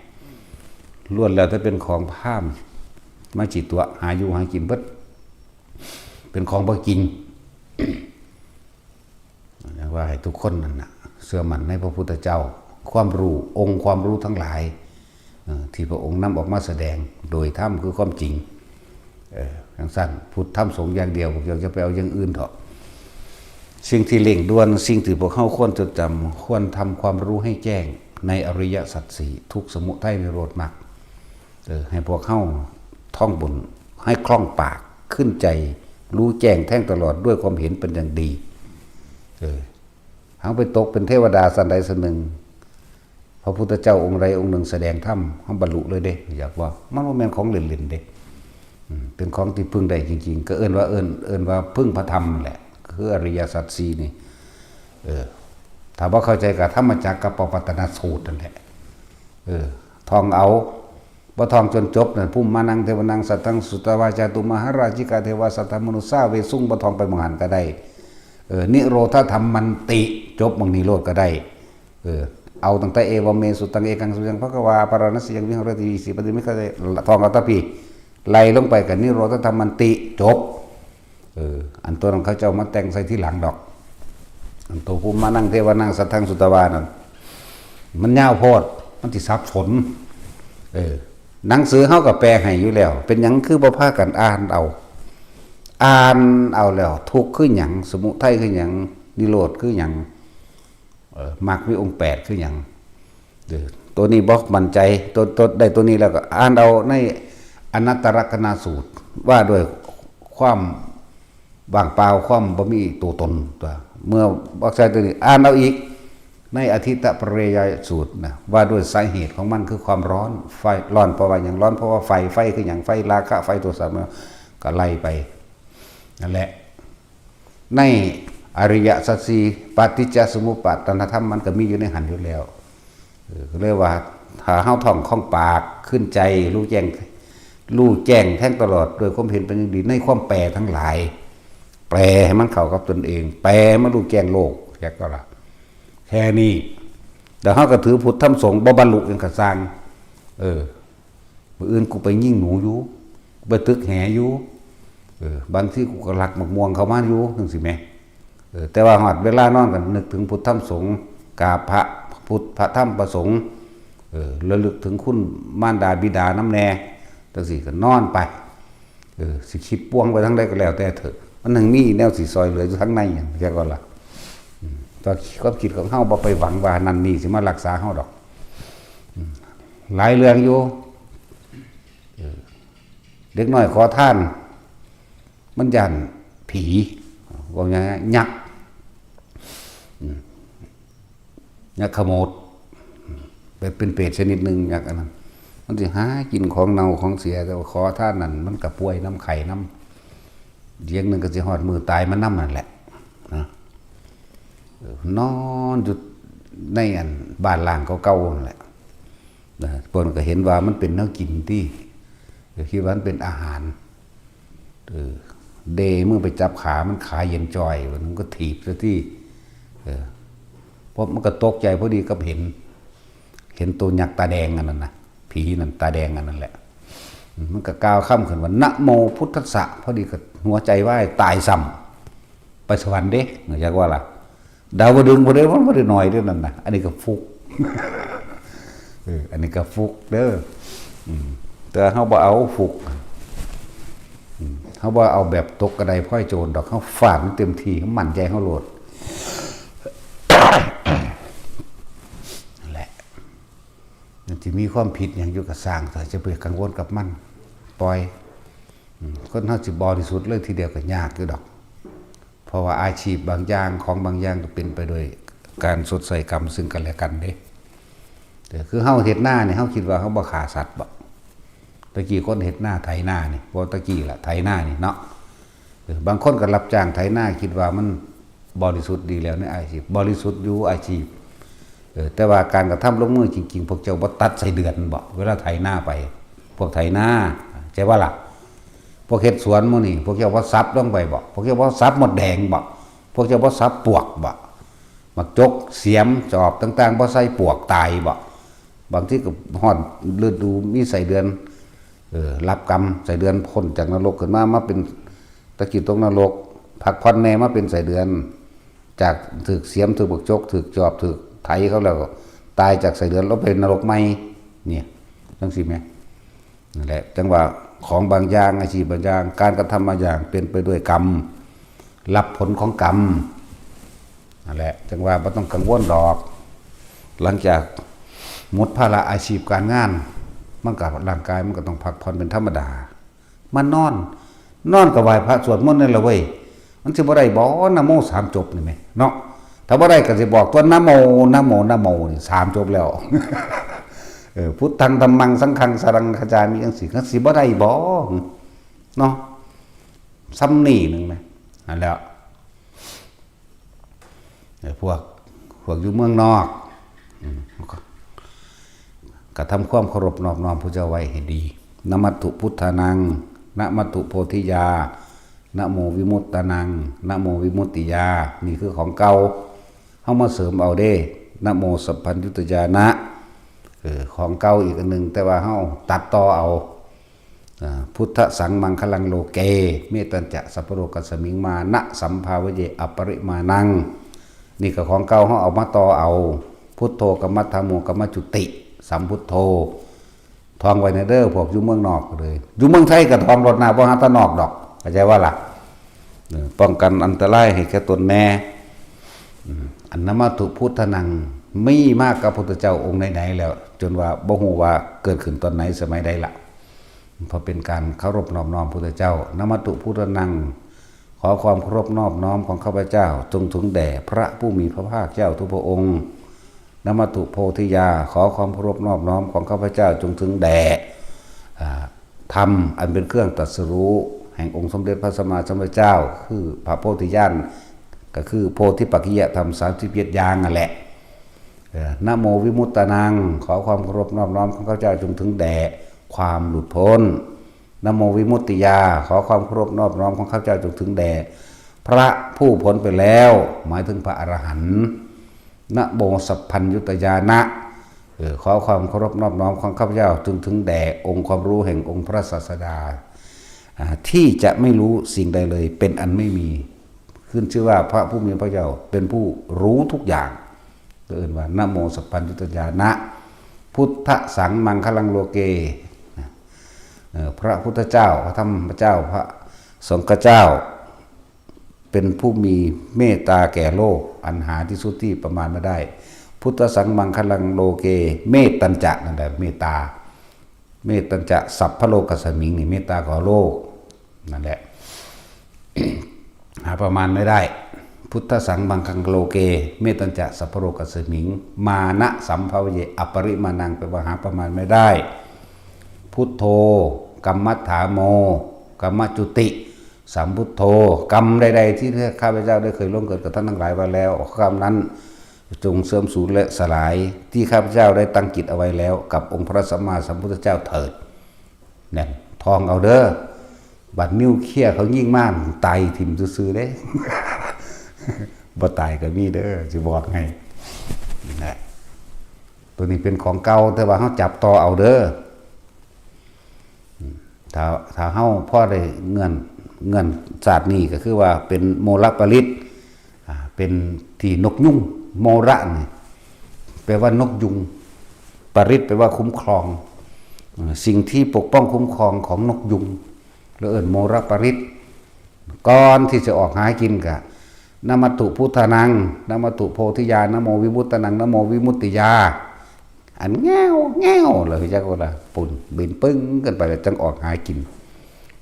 ล้วนแล้วถ้าเป็นของพราหมณ์มาจิตตัวหาอยู่หากินเบิดเป็นของบ่กินว่าให้ทุกคนนั่นน่ะเชื่อมั่นในพระพุทธเจ้าความรู้องค์ความรู้ทั้งหลายที่พระองค์นำออกมาแสดงโดยธรรมคือความจริงทั้งสั้นพุทธธรรมสงฆ์อย่างเดียวพวกเราจะไปเอาอย่างอื่นเถอะสิ่งที่เร่งด่วนสิ่งที่พวกเขาควรจดจำควรทำความรู้ให้แจ้งในอริยสัจสี่ทุกสมุทัยนิโรธมรรคให้พวกเขาท่องบนให้คล่องปากขึ้นใจรู้แจ้งแท่งตลอดด้วยความเห็นเป็นอย่างดีเขาไปตกเป็นเทวดาสันใดสันหนึ่งพระพุทธเจ้าองค์ใดองค์หนึ่งแสดงธรรมเขาบรรลุเลยเด้อยากว่ามันว่าแม่นของเล่นๆเด้เป็นของที่พึ่งได้จริงๆก็เอิ้นว่าพึ่งพระธรรมแหละคืออริยสัจสี่นี่ถ้าว่าเข้าใจกับธรรมจักรกับปปัตตนสูตรนั่นแหละท่องเอาบ่ท่องจนจบนั่นภูมิมานังเทวนังสัตตังสุตวาจาตุมหาราชิกาเทวสัตตมนุสาเวสุงบ่ท่องไปมหันก็ได้นิโรธธรรมมันติจบบางนิโรธก็ได้เอาตั้งแต่เอวเมสุตังเอกังสุยังพระกวาปารณสยังวิหรติสีปฏิมิขได้ท่องเอาตะพี่ไล่ลงไปกับนิโรธธรรมมันติจบอันตัวนั้นเขาเจ้ามาแต่งใส่ที่หลังดอกอันตัวภูมิมานั่งเทวนังสัทธังสุตวานั่นมันยาวโพดมันสิซับสนหนังสือเฮากับแปลให้อยู่แล้วเป็นหยังคือบ่พากันอ่านเอาแล้วทุกข์คือหยังสมุทัยคือหยังนิโรธคือหยังมรรคมีองค์8คือหยังตัวนี้บ่มั่นใจตัวได้ตัวนี้แล้วก็อ่านเอาในอนัตตลักษณสูตรว่าด้วยความว่างเปล่าความบ่มีตัวตนตัวเมื่อบอกใช้ตัวนี้อ่านเอาอีกในอธิตปริยายสูตรนะว่าด้วยสาเหตุของมันคือความร้อนไฟร้อนเพราะว่าอย่างร้อนเพราะว่าไฟคืออย่างไฟราคะไฟโทสะก็ไล่ไปนั่นแหละในอริยสัจสี่ปฏิจจสมุปบาทธรรมมันก็มีอยู่ในหันอยู่แล้วเรียกว่าถ้าเฮาท่องคล่องปากขึ้นใจรู้แจ้งแท่งตลอดโดยความเห็นเป็นอย่างดีในความแปรทั้งหลายแปรให้มันเข้ากับตนเองแปรมารู้แจ้งโลกแค่ก็ละแค่นี้แต่เขาก็ถือพุทธธรรมสงฆ์บ่บรรลุยังกระซังมื้ออื่นกูไปยิ่งหนูอยู่ไปตึกแหอยู่บางที่กูก็ลักหมกม่วงเข้ามาอยู่จังซี่แหมแต่ว่าฮอดเวลานอนกันนึกถึงพุทธธรรมสงฆ์กราบพระพุทธพระธรรมพระสงฆ์ระลึกถึงคุณมารดาบิดาน้ำแน่จังซี่ก็นอนไปสิคิดป่วงไปทั้งใดก็แล้วแต่เถอะมันนึงมีแนวสิซอยเหลืออยู่ทั้งในอย่างแค่ก็ล่ะตัวความคิดของเฮาบ่ไปหวังว่านั่นนี่สิมารักษาเฮาดอกหลายเรื่องอยู่เด็กน้อยขอทานมันยันผีว่าอย่างงี้ยักขโมดเป็นเปรตชนิดหนึ่งยักอันนั้นมันสิหากินของเน่าของเสียแต่ว่าขอทานนั่นมันก็ป่วยน้ำไข่น้ำเลี้ยงหนึ่งก็สิฮอดมือตายมันน้ำนั่นแหละนะนอนอยู่ในอันบ้านล่างเก่าๆนั่นแหละเพิ่นก็เห็นว่ามันเป็นเนื้อกินที่คิดว่ามันเป็นอาหารเดเมื่อไปจับขามันขาเย็นจอยมันก็ถีบซะที่เพราะมันก็ตกใจพอดีก็เห็น เห็นตัวยักษ์ตาแดงอันนั้นนะผีนั่นตาแดงอันนั้นแหละมันก็กล่าวคำขึ้นว่านะโมพุทธัสสะพอดีก็หัวใจว่ายตายซ้ำไปสวรรค์เด้เหมือนว่าล่ะดาวดึงบ่ได้มันบ่ได้หน่อยเด้อนั่นน่ะอันนี้ก็ฟุกอันนี้ก็ฟุกเด้อแต่เฮาบ่เอาฟุกเฮาบ่เอาแบบตกกระไดพ้อยโจรดอกเฮาฟาดมันเต็มที่เฮามั่นใจเฮาโลดนั่นแหละมันสิมีความผิดหยังอยู่กับสร้างแต่จะไปกังวลกับมันปล่อยคนเฮาสิบริสุทธิ์เลยทีเดียวก็ยากอยู่ดอกเพราะว่าอาชีพบางอย่างของบางอย่างก็เป็นไปโดยการสดใส่กรรมซึ่งกันและกันเด้แต่คือเฮาเฮ็ดหน้านี่เฮาคิดว่าเฮาบ่ฆ่าสัตว์บ่ตะกี้คนเฮ็ดหน้าไถหน้านี่บ่ตะกี้ล่ะไถหน้านี่เนาะบางคนก็รับจ้างไถหน้าคิดว่ามันบริสุทธิ์ดีแล้วในอาชีพบริสุทธิ์อยู่อาชีพแต่ว่าการกระทำลงมือจริงๆพวกเจ้าบ่ตัดใส่เดือนบ่เวลาไถหน้าไปพวกไถหน้าใช่ว่าล่ะพวกเฮ็ดสวนมื้อนี้พวกเจ้าบ่ซับลงไปบ่พวกเจ้าบ่ซับหมดแดงบ่พวกเจ้าบ่ซับปวกบ่มักจกเสียมจอบต่างๆบ่ใส่ปวกตายบ่บางทีก็ฮอดฤดูมีใส่เดือนรับกรรมใส่เดือนพ้นจากนรกขึ้นมาเป็นตะกี้ตกนรกพักผ่อนแน่มาเป็นใส่เดือนจากถูกเสียมถูกบักจกถูกจอบถูกไถเขาแล้วตายจากใส่เดือนแล้วเป็นนรกใหม่เนี่ยจังซี่แม่นั่นแหละจังว่าของบางอย่างอาชีพบางอย่างการกระทำบางอย่างเป็นไปด้วยกรรมรับผลของกรรมนั่นแหละจังว่าบ่ต้องกังวลดอกหลังจากหมดภาระอาชีพการงานมันกับร่างกายมันก็ต้องพักผ่อนเป็นธรรมดามันนอนก็ไหว้พระสวดมนต์นั่นแหละเว้ยมันสิบ่ได้บ่นะโม3จบนี่แม่เนาะถ้าบ่ได้ก็สิบอกตัวนะโมนะโมนะโมนี่3จบแล้วพุทธังธัมมังสังฆังสรังคจามิจังซี่ก็สิบ่ได้บ่เนาะซ้ำนี่นึงแม่นั่นแล้วพวกอยู่เมืองนอกก็ทำความเคารพนอบน้อมพระเจ้าไว้ให้ดีนะมัตถุพุทธานังนะมัตถุโพธิยานะโมวิมุตตานังนะโมวิมุตติยานี่คือของเก่าเฮามาเสริมเอาเด้นะโมสัพพัญญุตญาณะของเก่าอีกอันนึงแต่ว่าเฮาตัดต่อเอาพุทธสังมังคลังโลเกเมตัญจะสัพพโรกัสสมิงมานะสัมภาวเยอปริมาณังนี่ก็ของเก่าเฮาเอามาต่อเอาพุทโธกัมมัฏฐโมกัมมัจจุติสัมพุทโธทองไว้ในเด้อพวกอยู่เมืองนอกเลยอยู่เมืองไทยก็ทองรถหน้าบ่หาตะนอกดอกเข้าใจว่าล่ะป้องกันอันตรายให้แก่ตนแน่อันนมัตถุพุทธนังมีมากกับพระพุทธเจ้าองค์ไหนๆแล้วจนว่าบ่ฮู้ว่าเกิดขึ้นตอนไหนสมัยใดล่ะเพราะเป็นการเคารพนอบน้อมพระพุทธเจ้านมัตถุพุทธนังขอความเคารพนอบน้อมของข้าพเจ้าจงถึงแด่พระผู้มีพระภาคเจ้าทุกพระองค์นมัตถุโพธิยาขอความเคารพนอบน้อมของข้าพเจ้าจงถึงแด่ธรรมอันเป็นเครื่องตรัสรู้แห่งองค์สมเด็จพระสัมมาสัมพุทธเจ้าคือพระโพธิญาณก็คือโพธิปักขิยธรรม37อย่างนั่นแหละนะโมวิมุตตานังขอความเคารพนอบน้อมของข้าพเจ้าจงถึงแด่ความหลุดพ้นนะโมวิมุตติยาขอความเคารพนอบน้อมของข้าพเจ้าจงถึงแด่พระผู้พ้นไปแล้วหมายถึงพระอรหันต์นะโมสัพพัญญุตญาณะขอความเคารพนอบน้อมของข้าพเจ้าจงถึงแด่องค์ความรู้แห่งองค์พระศาสดาที่จะไม่รู้สิ่งใดเลยเป็นอันไม่มีขึ้นชื่อว่าพระผู้มีพระเจ้าเป็นผู้รู้ทุกอย่างเรียกว่านะโมสัพพัญญุตญาณะพุทธสังมังคลังโลเกพระพุทธเจ้าพระธรรมเจ้าพระสงฆ์เจ้าเป็นผู้มีเมตตาแก่โลกอันหาที่สุดที่ประมาณไม่ได้พุทธสังมังคลังโลเกเมตตัญจะนั่นแหละเมตตาเมตตัญจะสัพพโลกัสสมิงนี่เมตตาขอโลกนั่นแหละ หาประมาณไม่ได้พุทธสังมังคลังโลเกเมตตัญจะสัพพโลกัสสมิงมานะสัมภาวเยอปริมาณังแปลว่าหาประมาณไม่ได้พุทโธกัมมัฏฐาโมกัมมัจจุติสัมพุทโธกรรมใดๆที่ข้าพเจ้าได้เคยล่วงเกิดกับท่านทั้งหลายมาแล้วกรรมนั้นจงเสื่อมสูญและสลายที่ข้าพเจ้าได้ตั้งจิตเอาไว้แล้วกับองค์พระสัมมาสัมพุทธเจ้าเถิดเนี่ยทองเอาเด้อบัดนิ้วเขี้ยเขายิ่งมากตายถิ่มซื่อๆเด้ บ่ตายก็มีเด้อจะบอกให้นะ ตัวนี้เป็นของเก่าแต่ว่าเขาจับต่อเอาเด้อถ้าเฮาพ่อได้เงินศาสตร์นี้ก็คือว่าเป็นโมลปริตเป็นที่นกยุงโมระนี่แปลว่านกยุงปริตแปลว่าคุ้มครองสิ่งที่ปกป้องคุ้มครองของนกยุงแล้วเอิ้นโมระปริตก่อนที่จะออกหากินกะนมัตถุพุทธานังนมัตถุโพธิญาณนโมวิมุตตนังนโมวิมุตติยาอันแง่วเลยจักว่าล่ะปุ่นบินปึ้งกันไปแล้วจังออกหากิน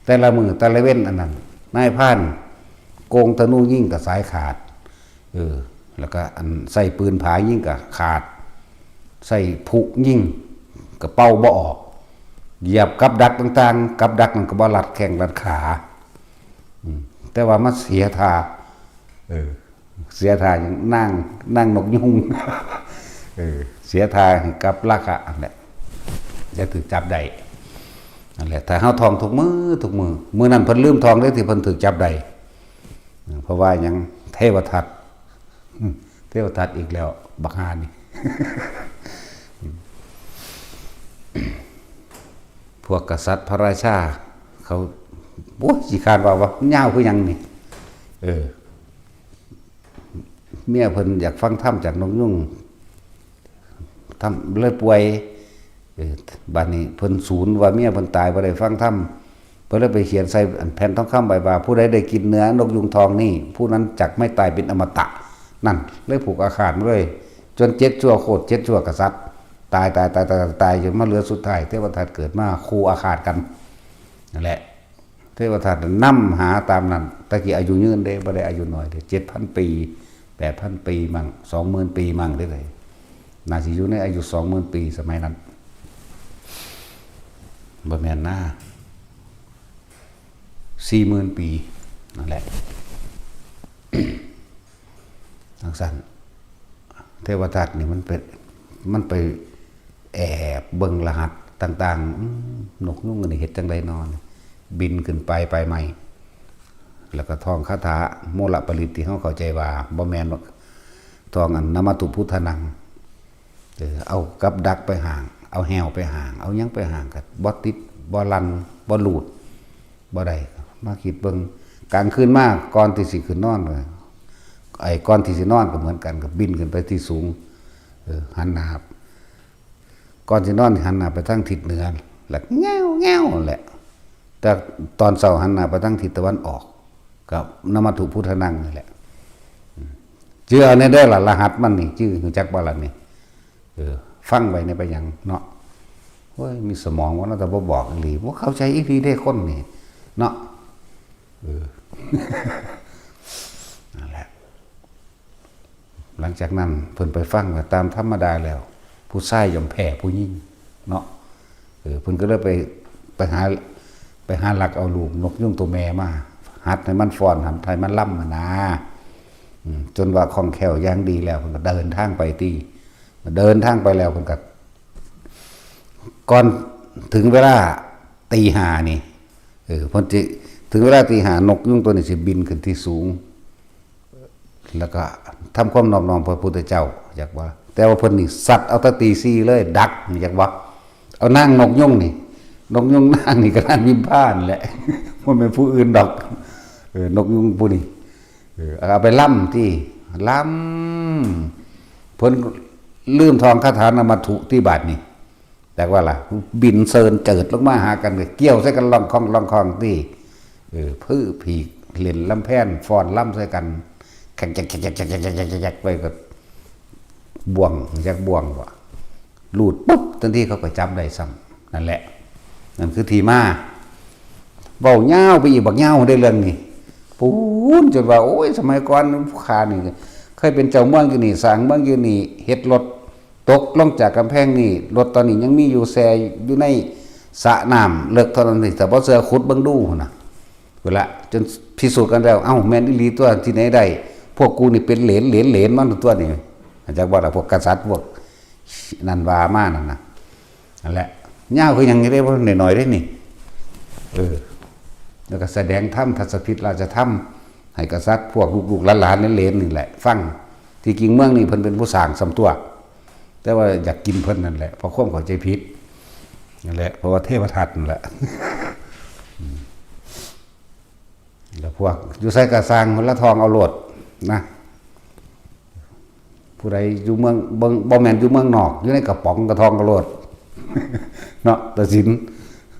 แต่ละมือแต่ละเว้นอันนั้นนายพรานโกงธนูยิ่งกับสายขาดแล้วก็อันใส่ปืนผายิ่งกับขาดใส่ผุยิ่งกับเป้าบ่ออกเหยียบกับดักต่างๆกับดักมันก็บ่ลัดแข้งลัดขาแต่ว่ามันเสียท่าเสียท่าอย่างนั่งนกยุงเสียท่ากับราคาอันแหละจะถูกจับได้นั่นแหละถ้าเฮาทองทุกมือนั้นเพิ่นลืมทองได้ที่เพิ่นถูกจับได้เพราะว่ายังเทวทัตอีกแล้วบักฮานี่ พวกกษัตริย์พระราชาเขาสิคาดว่าย่าวคือหยังนี่เมียเพิ่นอยากฟังธรรมจากนกยุงทำเลยป่วยบัดนี้เพิ่นสูญว่าเมียเพิ่นตายบ่ได้ฟังธรรมเพิ่นเลยไปเขียนใส่แผ่นทองคำใบว่าผู้ใดได้กินเนื้อนกยุงทองนี่ผู้นั้นจักไม่ตายเป็นอมตะนั่นเลยผูกอาฆาตเลยจน7ชั่วโคตร7ชั่วกษัตริย์ตายจนมาเหลือสุดท้ายเทวทัตเกิดมาคู่อาฆาตกันนั่นแหละเทวทัตนำหาตามนั้นตะกี้อายุยืนเด้บ่ได้อายุน้อยเด้ 7,000 ปี 8,000 ปีมั่ง 20,000 ปีมั่งได้เลยน่าสิอยู่ในอายุ 20,000 ปีสมัยนั้นบ่แม่นนะ 40,000 ปีนั่นแหละทั้งสั้นเทวทัตนี่มันไปแอบเบิ่งรหัสต่างๆนกยุงนี่เฮ็ดจังได๋นอนบินขึ้นไปใหม่แล้วก็ท่องคาถาโมลปริตที่เฮาเข้าใจว่าบ่แม่นท่องอันนมัตถุพุทธานังเอากับดักไปห่างเอาแหวไปห่างเอาหยังไปห่างก็บ่ติดบ่ลันบ่หลุดบ่ได้มาคิดเบิ่งกลางคืนมาก่อนที่สิขึ้นนอนก่อนที่สินอนก็เหมือนกันก็บินขึ้นไปที่สูงหันหน้าก่อนสินอนหันหน้าไปทางทิศเหนือแล้วแง่วแหละแต่ตอนเช้าหันหน้าไปทางทิศตะวันออกกับนมัตถุพุทธานังนี่แหละชื่อเอาในได้ล่ะรหัสมันนี่ชื่อรู้จักบ่ล่ะนี่ฟังไว้ในไปยังเนาะโอ้ยมีสมองว่าแต่บ่บอกอีหลีบ่เข้าใจอีหลีได้คนนี่เนาะนั่นแหละหลังจากนั้นเพิ่นไปฟังว่าตามธรรมดาแล้วผู้ชายย่อมแพ้ผู้หญิงเนาะเพิ่นก็เลยไปหาหลักเอาลูกนกยุงตัวแม่มาหัดให้มันฟ้อนหัดให้มันล่ำนะจนว่าคล่องแคล่วอย่างดีแล้วเพิ่นก็เดินทางไปแล้วเพิ่นก็ก่อนถึงเวลาตีห้านี่เพิ่นสิถึงเวลาตีห้านกยุงตัวนี้สิบินขึ้นที่สูงแล้วก็ทำความนอบน้อมพระพุทธเจ้าอยากว่าแต่ว่าเพิ่นนี่สัตว์เอาตะตีซี่เลยดักอยากว่าเอานางนกยุงนี่นกยุงนางนี่ก็นางวิมพานแหละมันเป็นผู้อื่นดอกนกยุงผู้นี้เอาไปล่ำที่ล่ำเพิ่นลืมทองคาถานมัตถุที่บาทนี่แต่ว่าล่ะบินเซินเจิดลงมาหากันเกี่ยวใส่กันลองคองที่พื้ผีเล่นลำแพนฟ้อนล่ำใส่กันแข่งจักไปก็บ่วงจากบ่วงว่ะลูดปุ๊บทันทีเขาก็จับได้ซ้ำนั่นแหละนั่นคือทีมาเบาเงาไปอีกบักเงาได้เรื่องนี้ปูนจนว่าโอ้ยสมัยก่อนผู้ขานี่เคยเป็นเจ้าเมืองอยู่นี่สร้างเมืองอยู่นี่เฮ็ดรถตกลงจากกำแพงนี่รถตอนนี้ยังมีอยู่แซ่อยู่ในสระน้ำเลิกเท่านั้นแต่บ่เสือขุดเบิ่งดูน่ะเวลาจนพิสูจน์กันแล้วเอ้าแม่นอีหลีตัวที่ไหนได้พวกกูนี่เป็นเหลนมันตัวนี่จากว่าพวกกษัตริย์พวกนันวามานั่นน่ะนั่นแหละย่าวคือยังได้บ่หน่อยๆได้นี่แล้วก็แสดงธรรมทัศพิษราชธรรมให้กษัตริย์พวกลูกๆหลานๆเหลนๆนี่แหละฟังที่จริงเมืองนี่เพิ่นเป็นผู้สร้างสำตัว แต่ว่าอยากกินเพิ่นนั่นแหละเพราะความเข้าใจผิดนั่นแหละเพราะว่าเทวทัตนั่นแหละแล้วพวกอยู่ใส่กระซังคนละทองเอาโลดนะผู้ใดอยู่เมืองบ่แม่นอยู่เมืองนอกอยู่ในกระป๋องกระทองกระโลดเนาะตัดสิน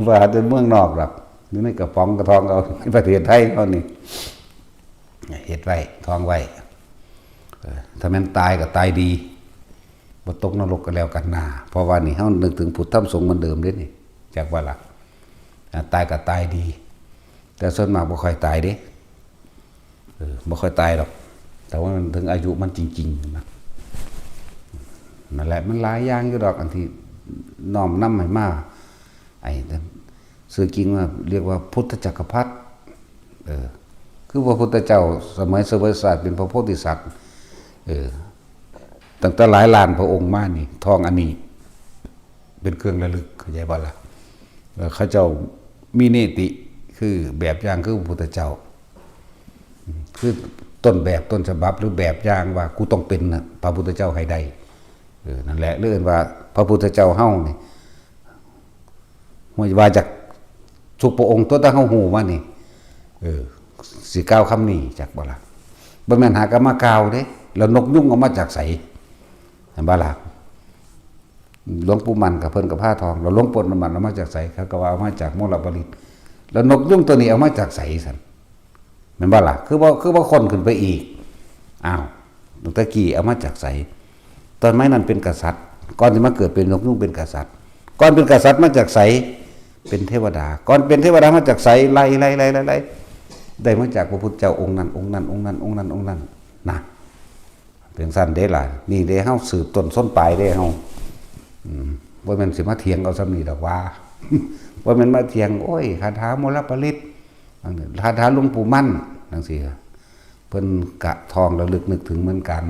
ว่าเป็นเมืองนอกหรอกอยู่ในกระป๋องกระทองเอาในประเทศไทยเขานี่เฮ็ดไว้ทองไว้ถ้าแม่นตายก็ตายดีบ่ตกนรกก็แล้วกันนาเพราะว่านี่เฮานึกถึงพุทธธรรมสงฆ์เหมือนเดิมเด้นี่จากว่าล่ะตายก็ตายดีแต่ส่วนมากบ่ค่อยตายเด้บ่ค่อยตายหรอกแต่ว่ามันถึงอายุมันจริงๆนะนั่นแหละมันหลายอย่างอยู่ดอกอันที่น้อมนำให้มาไอ้ชื่อจริงว่าเรียกว่าพุทธจักรพรรดิคือพระพุทธเจ้าสมัยเสวยศาสตร์เป็นพระโพธิสัตว์ตั้งแต่หลายล้านพระองค์มานี่ทองอันนี้เป็นเครื่องระลึกเข้าใจบ่ล่ะเขาเจ้ามีเนติคือแบบอย่างคือพระพุทธเจ้าคือต้นแบบต้นฉบับหรือแบบอย่างว่ากูต้องเป็นนะพระพุทธเจ้าให้ได้นั่นแหละเรื่องว่าพระพุทธเจ้าเฮานี่ว่าจากทุกพระองค์ตัวตั้งเฮาฮู้ว่านี่สิกล่าวคำนี้จากบ่ล่ะบ่แม่นหากมากล่าวเด้แล้วนกยุงเอามาจากไสเห็นบ่ล่ะหลวงปู่มันกับเพิ่นกับผ้าทองแล้วหลวงปู่มันเอามาจากไสเขาก็ว่าเอามาจากมลบริตแล้วนกยุงตัวนี้เอามาจากไสซั่นแม่นบ่ล่ะคือบ่คนขึ้นไปอีกอ้าวตะกี้เอามาจากไสตอนไม้นั้นเป็นกษัตริย์ก่อนที่มาเกิดเป็นนกยุงเป็นกษัตริย์ก่อนเป็นกษัตริย์มาจากไสเป็นเทวดาก่อนเป็นเทวดามาจากไสไล่ได้มาจากพระพุทธเจ้าองค์นั้นองค์นั้นองค์นั้นองค์นั้นองค์นั้นนะเป็นสั้นเด้ล่ะนี่เด้เฮาสืบต้นส้นปลายเด้เฮาบ่แม่นสิมาเถียงเอาซ้ำนี่ดอกว่าบ่แม่นมาเถียงโอ้ยคาถามลปริตคาถาหลวงปู่มั่นจังซี่เพิ่นกะทองระลึกนึกถึงเหมือนกัน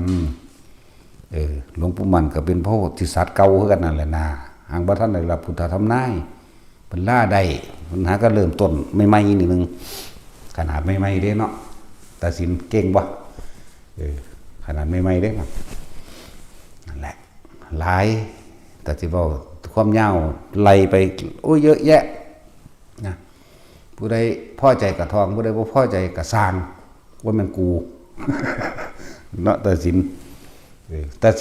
หลวงปู่มั่นก็เป็นพระโพธิสัตว์เก่าคือกันนั่นแหละนะหางบ่ทันได้รับพุทธธรรมนายเพิ่นล่าได้เพิ่นหาก็เริ่มต้นใหม่ๆนิดนึงขนาดใหม่ๆเด้เนาะตัดสินเก่งบ่ขนาดใหม่ๆเด้เนาะนั่นแหละหลายแต่สิเว้าความยาวไล่ไปโอ้ยเยอะแยะนะผู้ใดพอใจกับทองผู้ใดบ่พอใจกับสร้างว่ามันกูเนาะตัดสิ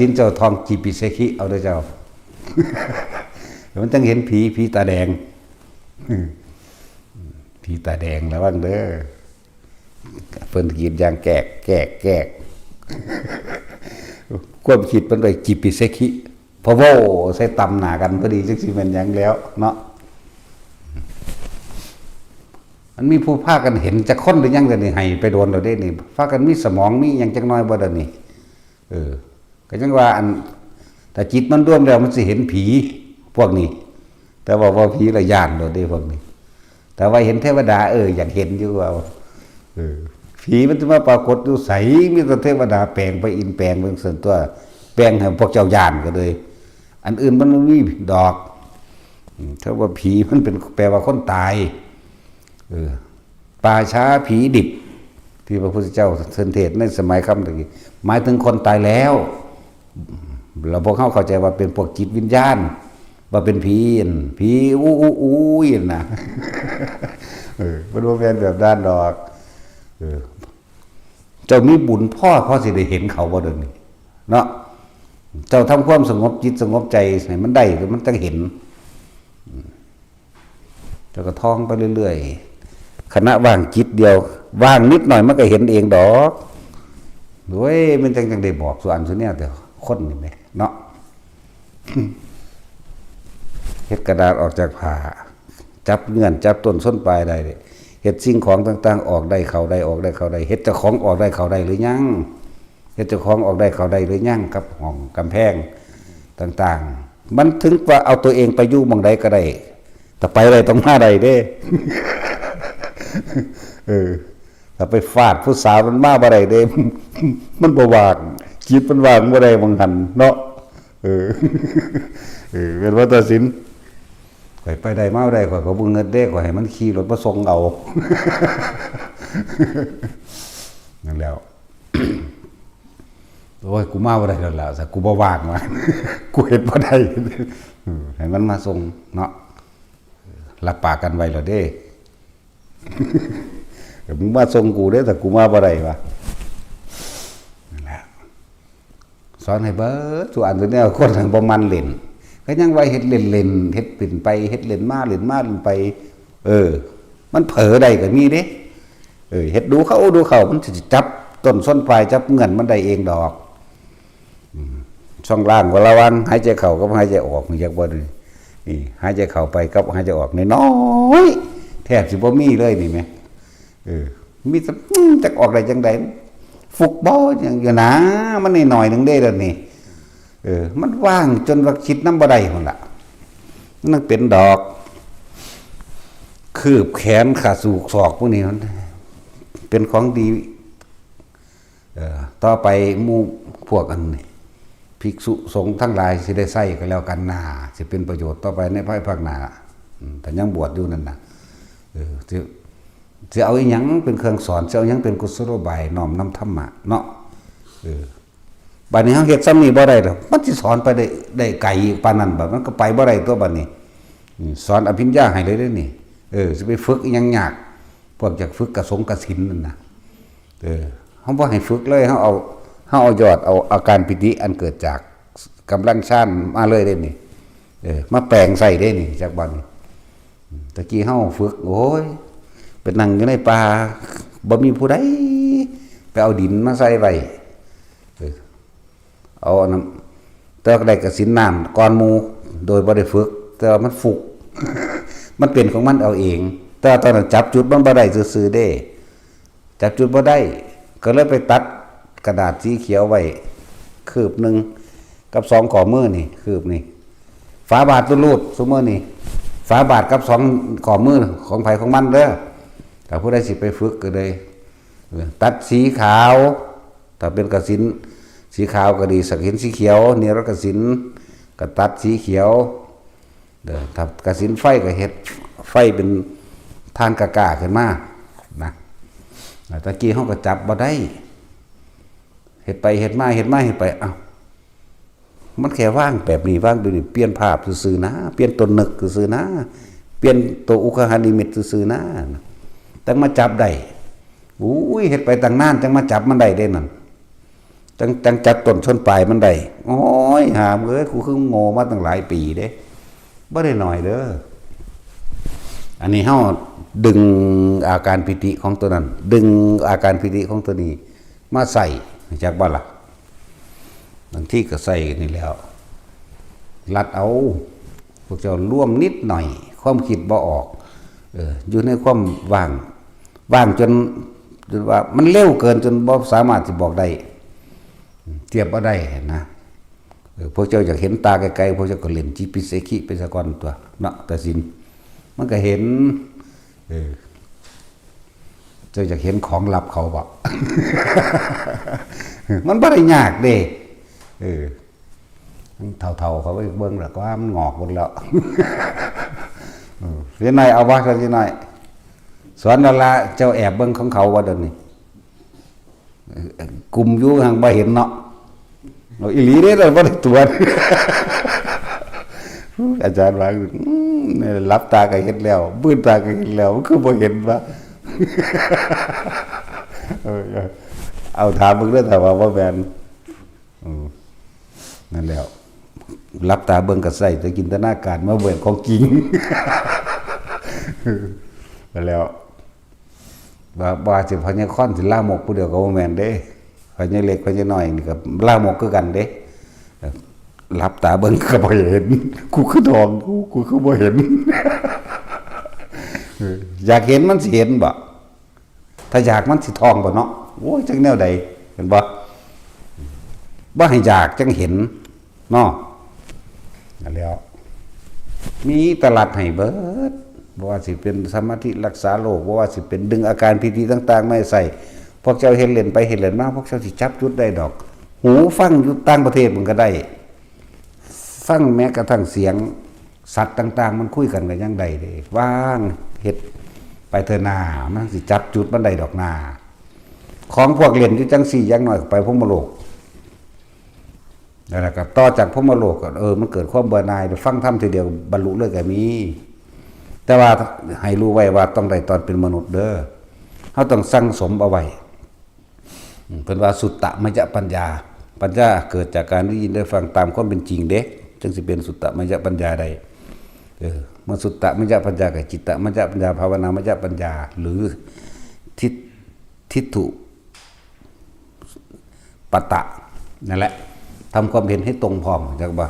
นเจ้าทองจีปิเซคิเอาเด้อเจ้ามันต้องเห็นผีตาแดงผีตาแดงระวังเด้อเพิ่นคิดอย่างแกกความคิดเพิ่นไปจีปิเซคิพอโวใส่ตำหน้ากันพอดีจังสิแม่นหยังแล้วเนาะมันมีผู้พากันเห็นจักคนหรือยังแต่นี่ให้ไปโดนเราได้นี่พากันมีสมองมีหยังจักน้อยบ่ดนี่ก็จังว่าอันแต่จิตมันร่วมแล้วมันสิเห็นผีพวกนี้แต่ว่าผีละย่านโดดได้พวกนี้แต่ว่าเห็นเทวดาอยากเห็นอยู่ว่าผีมันจะมาปรากฏอยู่ใสมีแต่เทวดาแปลงไปอินแปลงเบิ่งส่วนตัวแปลงให้พวกเจ้าย่านก็เลยอันอื่นมันบ่มีดอกถ้าว่าผีมันเป็นแปลว่าคนตายป่าช้าผีดิบที่พระพุทธเจ้าเทศน์ในสมัยคำตะกี้หมายถึงคนตายแล้วเราพวกเข้าใจว่าเป็นพวกจิตวิญญาณว่าเป็นผีอู้นะมันว่าเป็นแบบด้านดอกเจ้ามีบุญพ่อสิได้เห็นเขาบ่เดินนี่เนาะเจ้าทำความสงบจิตสงบใจให้มันได้มันต้องเห็นเจ้าก็ท่องไปเรื่อยๆขณะว่างจิตเดียวว่างนิดหน่อยมันก็เห็นเองดอกด้วยมันจังได้บอกส่วนเนี่ยแต่คนนี่แม่เนาะเฮ็ดกระดาษออกจากผ้าจับเงื่อนจับต้นส้นปลายได้เฮ็ดสิ่งของต่างๆออกได้เข้าได้ออกได้เข้าได้เฮ็ดเจ้าของออกได้เข้าได้หรือยังเฮ็ดเจ้าของออกได้เข้าได้หรือยังกับห้องกำแพงต่างๆมันถึงว่าเอาตัวเองไปอยู่หม้องใดก็ได้แต่ไปได้ต้องมาได้เด้ถ้าไปฟาดผู้สาวมันมาบ่ได้เด้มันบ่ว่างจิตมันว่างบ่ได้บางหันเนาะเป็นว่าตัดสินไปได้มาได้ข่อยก็บ่เงินเด้ข่อยให้มันขี่รถมาส่งเอานั่นแล้ว โอ้ยกูมาบ่ได้แล้วล่ะซะกูบ่ว่างว่ะ กูเฮ็ดบ่ได้ให้มันมาส่งเนาะรับปากกันไว้แล้วเด้ มึงมาส่งกูเด้แต่กูมาบ่ได้ว่ะนั่นแหละสอนให้เบิดทุกอันตัวเนี้ยคนทางบ่มันเล่นก็ยังไว้เฮ็ดเล่นๆเฮ็ดเป็นไปเฮ็ดเล่นมาเล่นไปมันเผลอได้ก็มีเด้เฮ็ดดูเขามันสิจับต้นส้นปลายจับเงินมันได้เองดอกช่องล่างก็ระวังหายใจเข้ากับหายใจออกมันจักบ่นี่หายใจเข้าไปกับหายใจออกน้อยๆแทบสิบ่มีเลยนี่แม่มีแต่จักออกได้จังได๋ฟุกบ่อย่างอยู่นะมันนิดหน่อยนึงเด้แล้วนี่มันว่างจนว่าคิดนำบ่ได้พุ่นล่ะมันเป็นดอกคืบแขนขาสูกศอกพวกนี้มันเป็นของดีต่อไปหมู่พวกอันนี้ภิกษุสงฆ์ทั้งหลายสิได้ใช้ก็แล้วกันหน้าสิเป็นประโยชน์ต่อไปในภายภาคหน้าแต่ยังบวชอยู่นั่นน่ะจะเอาอีหยังเป็นเครื่องสอนจะเอาอีหยังเป็นกุศโลบายน้อมนำธรรมะเนาะบัดนี้เฮาเฮ็ดซ้ำนี้บ่ได้ดอกมันสิสอนไปได้ไกลปานนั้นแบบมันก็ไปบ่ได้ตัวบัดนี้สอนอภิญญาให้เลยเด้นี่สิไปฝึกอีหยังยากพวกจากฝึกกสงกสินนั่นน่ะเฮาบ่ให้ฝึกเลยเฮาเอายอดเอาอาการปิติอันเกิดจากกำลังฌานมาเลยเด้นี่มาแปลงใส่ได้นี่จากบัดนี้ตะกี้เฮาฝึกโอ้ยไปนั่งอยู่ในป่าบ่มีผู้ใดไปเอาดินมาใส่ไว้เอาน้ำแต่ก็ได้กสินน้ำก่อนหมู่โดยบ่ได้ฝึกแต่มันฝึก มันเป็นของมันเอาเองแต่ตอนนั้นจับจุดมันบ่ได้ซื่อๆเด้จับจุดบ่ได้ก็เลยไปตัดกระดาษสีเขียวไว้คืบนึงกับ2ข้อมือนี่คืบนี่ฝาบาทรูดซุมื้อนี่ฝาบาทกับ2ข้อมือของไผของมันเด้อถ้าผู้ใดสิไปฝึกก็เลยตัดสีขาวถ้าเป็นกสิณสีขาวก็ดีสักหินสีเขียวนี่รกสิณก็ตัดสีเขียวถ้ากสิณไฟก็เฮ็ดไฟเป็นทานกะกะขึ้นมานะตะกี้เฮาก็จับบ่ได้เฮ็ดไปเฮ็ดมาอ้าวมันแค่ว่างแบบนี้ว่างแบบนี้เปลี่ยนภาพซื่อๆนะเปลี่ยนตัวนึกซื่อๆนะเปลี่ยนตัวอุคหานิมิตซื่อๆนะแต่มาจับได้อุ้ยเฮ็ดไปตั้งนานจังมาจับมันได้เด้นั่นจังจับต้นชนปลายมันได้โอ้ยหามเอ้ยกูคือโง่มาตั้งหลายปีเด้บ่ได้น้อยเด้ออันนี้เฮาดึงอาการปิติของตัวนั้นดึงอาการปิติของตัวนี้มาใส่จากบ่ล่ะบางที่ก็ใส่นี่แล้วลัดเอาพวกเจ้าร่วมนิดหน่อยความคิดบ่ออกอยู่ในความว่างจนว่ามันเร็วเกินจนบ่สามารถสิบอกได้เทียบบ่ได้นะพวกเจ้าอยากเห็นตาไกลๆพวกเจ้าก็เล่นจิปิเสขิไปซะก่อนตัวเนาะแต่สินมันก็เห็นเจ้าอยากเห็นของลับเขาบ่ มันบ่ได้ยากเด้เท่าๆเขาไปเบิ่งแล้วก็ว่ามันงอกหมดแล้วเรียนหน่อยเอาว่ากันสิหน่อยสอนนั่นละเจ้าแอบเบิ่งของเขาว่าเดี๋ยวนี้กลุ่มอยู่ห่างบ่เห็นเนาะอีหลีเด้อบ่ได้ตรวจ อาจารย์ว่ารับตาก็เห็นแล้วบื้นตาก็เห็นแล้วมันคือบ่เห็นว่า เอาถามมึงเด้อถ้าว่าบ่แม่นนั่นแล้วรับตาเบิ่งก็ใส่แต่จินตนาการมาเบิ่งของจริง แล้วว่าสิพญาค่อนสิลามกผู้เดียวก็บ่แม่นเด้พญาเล็กพญาน้อยนี่ก็ลามกคือกันเด้รับตาเบิ่งก็บ่เห็นกูคือทองกูคือบ่เห็น อยากเห็นมันสิเห็นบ่ถ้าอยากมันสิทองบ่เนาะโอ้ยจังแนวใดเห็นบ่บ่ให้อยากจังเห็นเนาะนั่นแล้วมีตลาดให้เบิดบ่ว่าสิเป็นสมาธิรักษาโรคบ่ว่าสิเป็นดึงอาการพิธีต่างๆไม่ใส่พวกเจ้าเห็นเล่นไปเห็นเล่นมาพวกเจ้าสิจับจุดได้ดอกหูฟังอยู่ต่างประเทศมันก็ได้ฟังแม้กระทั่งเสียงสัตว์ต่างๆมันคุยกันก็ยังได้เด้ว่างเฮ็ดไปเถอะนามันสิจับจุดมันได้ดอกนาของพวกเล่นอยู่จังสี่อย่างน้อยไปพรหมโลก แล้วก็ต่อจากพรหมโลกก็มันเกิดความเบื่อหน่ายฟังธรรมทีเดียวบรรลุเลยก็มี แต่ว่าให้รู้ไว้ว่าต้องได้ตอนเป็นมนุษย์เด้อเขาต้องสั่งสมเอาไว้เป็นว่าสุตตะมยปัญญาปัญญาเกิดจากการได้ยินได้ฟังตามความเป็นจริงเด้จึงสิเป็นสุตตะมยปัญญาได้เมื่อสุตตะมยปัญญากับจิตตะมยปัญญาภาวนามยปัญญาหรือทิฏฐุปตะนั่นแหละทำความเห็นให้ตรงพร้อมจากบ่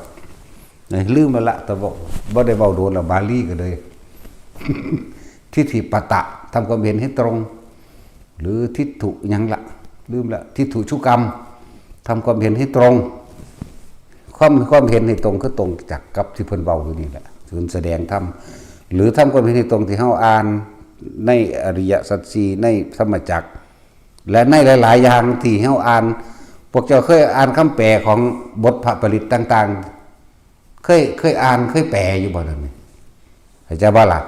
ลืมไปละแต่บ่ได้เบาโดนละบาลีก็เลยทิฏฐิปตะทำความเห็นให้ตรงหรือทิฏฐุยังละลืมละทิฏฐุชุกรรมทำความเห็นให้ตรงความเห็นให้ตรงคือตรงจากกับที่เพิ่นเบาอยู่นี่แหละคือแสดงธรรมหรือทำความเห็นให้ตรงที่เฮาอ่านในอริยสัจสี่ในธรรมจักรและในหลายๆอย่างที่เฮาอ่านพวกเจ้าเคยอ่านคำแปลของบทพระปริตต่างๆเคยอ่านเคยแปลอยู่บ่นั่นนี่เข้าใจบ่ล่ะ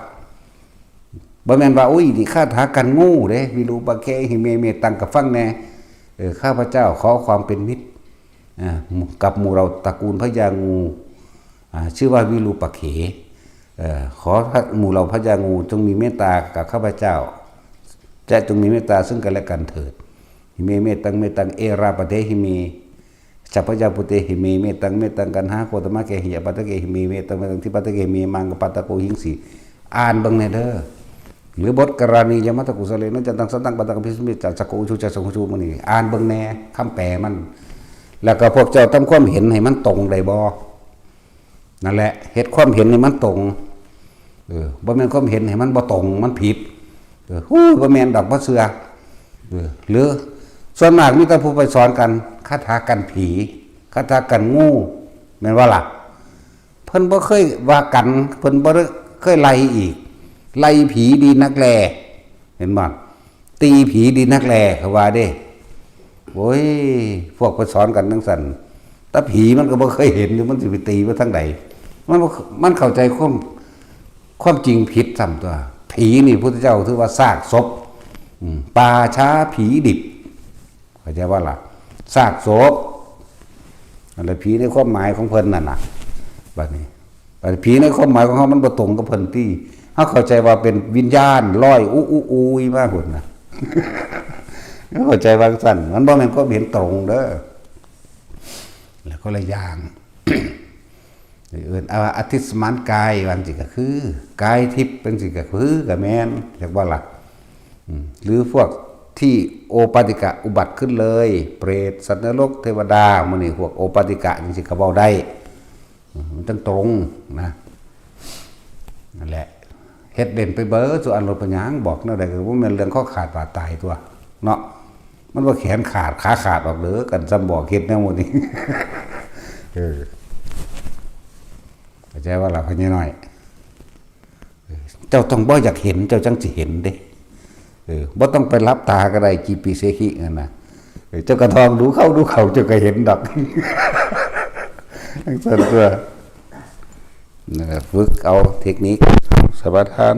บ่แม่นว่าอุ้ยนี่คาถากันงูเด้วิรูปะเคหิเมเมตังกับฟังแน่ข้าพเจ้าขอความเป็นมิตรกับหมู่เราตระกูลพญางูชื่อว่าวิรูปะเขขอหมู่เราพญางูจงมีเมตตากับข้าพเจ้าจะจงมีเมตตาซึ่งกันและกันเถิดหิเมเมตังเมตังเอราปะเทหิเมสัพพยาปุเตหิเมเมตังเมตังกันหาโคตมะเกหิยปัตตะเกหิเมเมตังเมตังทิปัตตะเกหิเมมังกปัตตะโกหิงสีอ่านบังแน่เด้อหรือบทกรณียมัตตกุสเลนะจันตังสันตังปัตตะกพิสมิจักสกุชุจักสกุชุมันนี่อ่านบังแน่คำแปลมันแล้วก็พวกเจ้าทำความเห็นให้มันตรงได้บ่นั่นแหละเฮ็ดความเห็นให้มันตรงบ่แม่นความเห็นให้มันบ่ตรงมันผิดบ่แม่นดอกบ่เชื่อหรือส่วนมากมีแต่ผู้ไปสอนกันคาถากันผีคาถากันงูแม่นว่าล่ะเพิ่นบ่เคยว่ากันเพิ่นบ่เคยไล่อีกไล่ผีดีนักแลเห็นบ่ตีผีดีนักแลเขาว่าเด้โอ้ยพวกไปสอนกันจังซั่นแต่ผีมันก็บ่เคยเห็นอยู่มันสิไปตีว่าทางใดมันเข้าใจความจริงผิดซ้ำตัวผีนี่พุทธเจ้าถือว่าซากศพป่าช้าผีดิบเข้าใจว่าล่ะซากศพอะไรผีในความหมายของเพิ่นนั่นน่ะบัดนี้ผีในความหมายของเขามันบ่ตรงกับเพิ่นที่เขาเข้าใจว่าเป็นวิญญาณลอยอูมาหุ่นน่ะเข้าใจว่าสั่นมันบ่แม่นความเห็นตรงเด้อแล้วก็เลยอย่างอธิสมานกายบางสิก็คือกายทิพย์เป็นสิก็คือกับแม่นเรียกว่าล่ะหรือพวกที่โอปาติกะอุบัติขึ้นเลยเปรตสัตว์นรกเทวดามื้อนี้พวกโอปาติกะจังซี่ก็เว้าได้มันต้องตรงนะนั่นแหละเฮ็ดเด่นไปเบ้อส่วนอันรถปัญญางบอกแนวใดก็บ่แม่นเรื่องข้อขาดบาดตายตัวเนาะมันว่าแขนขาดขาขาดออกเด้อกันซ้ำบอกเฮ็ดแนวหมดนี้เข้าใจว่าเราพญาน้อยเจ้าต้องบ่อยากเห็นเจ้าจังสิเห็นเด้บ่ต้องไปรับตาก็ได้กี่ปีเสขินั่นน่ะเจ้ากระทองดูเข้าเจ้าก็เห็นดอกทั้งส่วนตัวฝึกเอาเทคนิคสมาทาน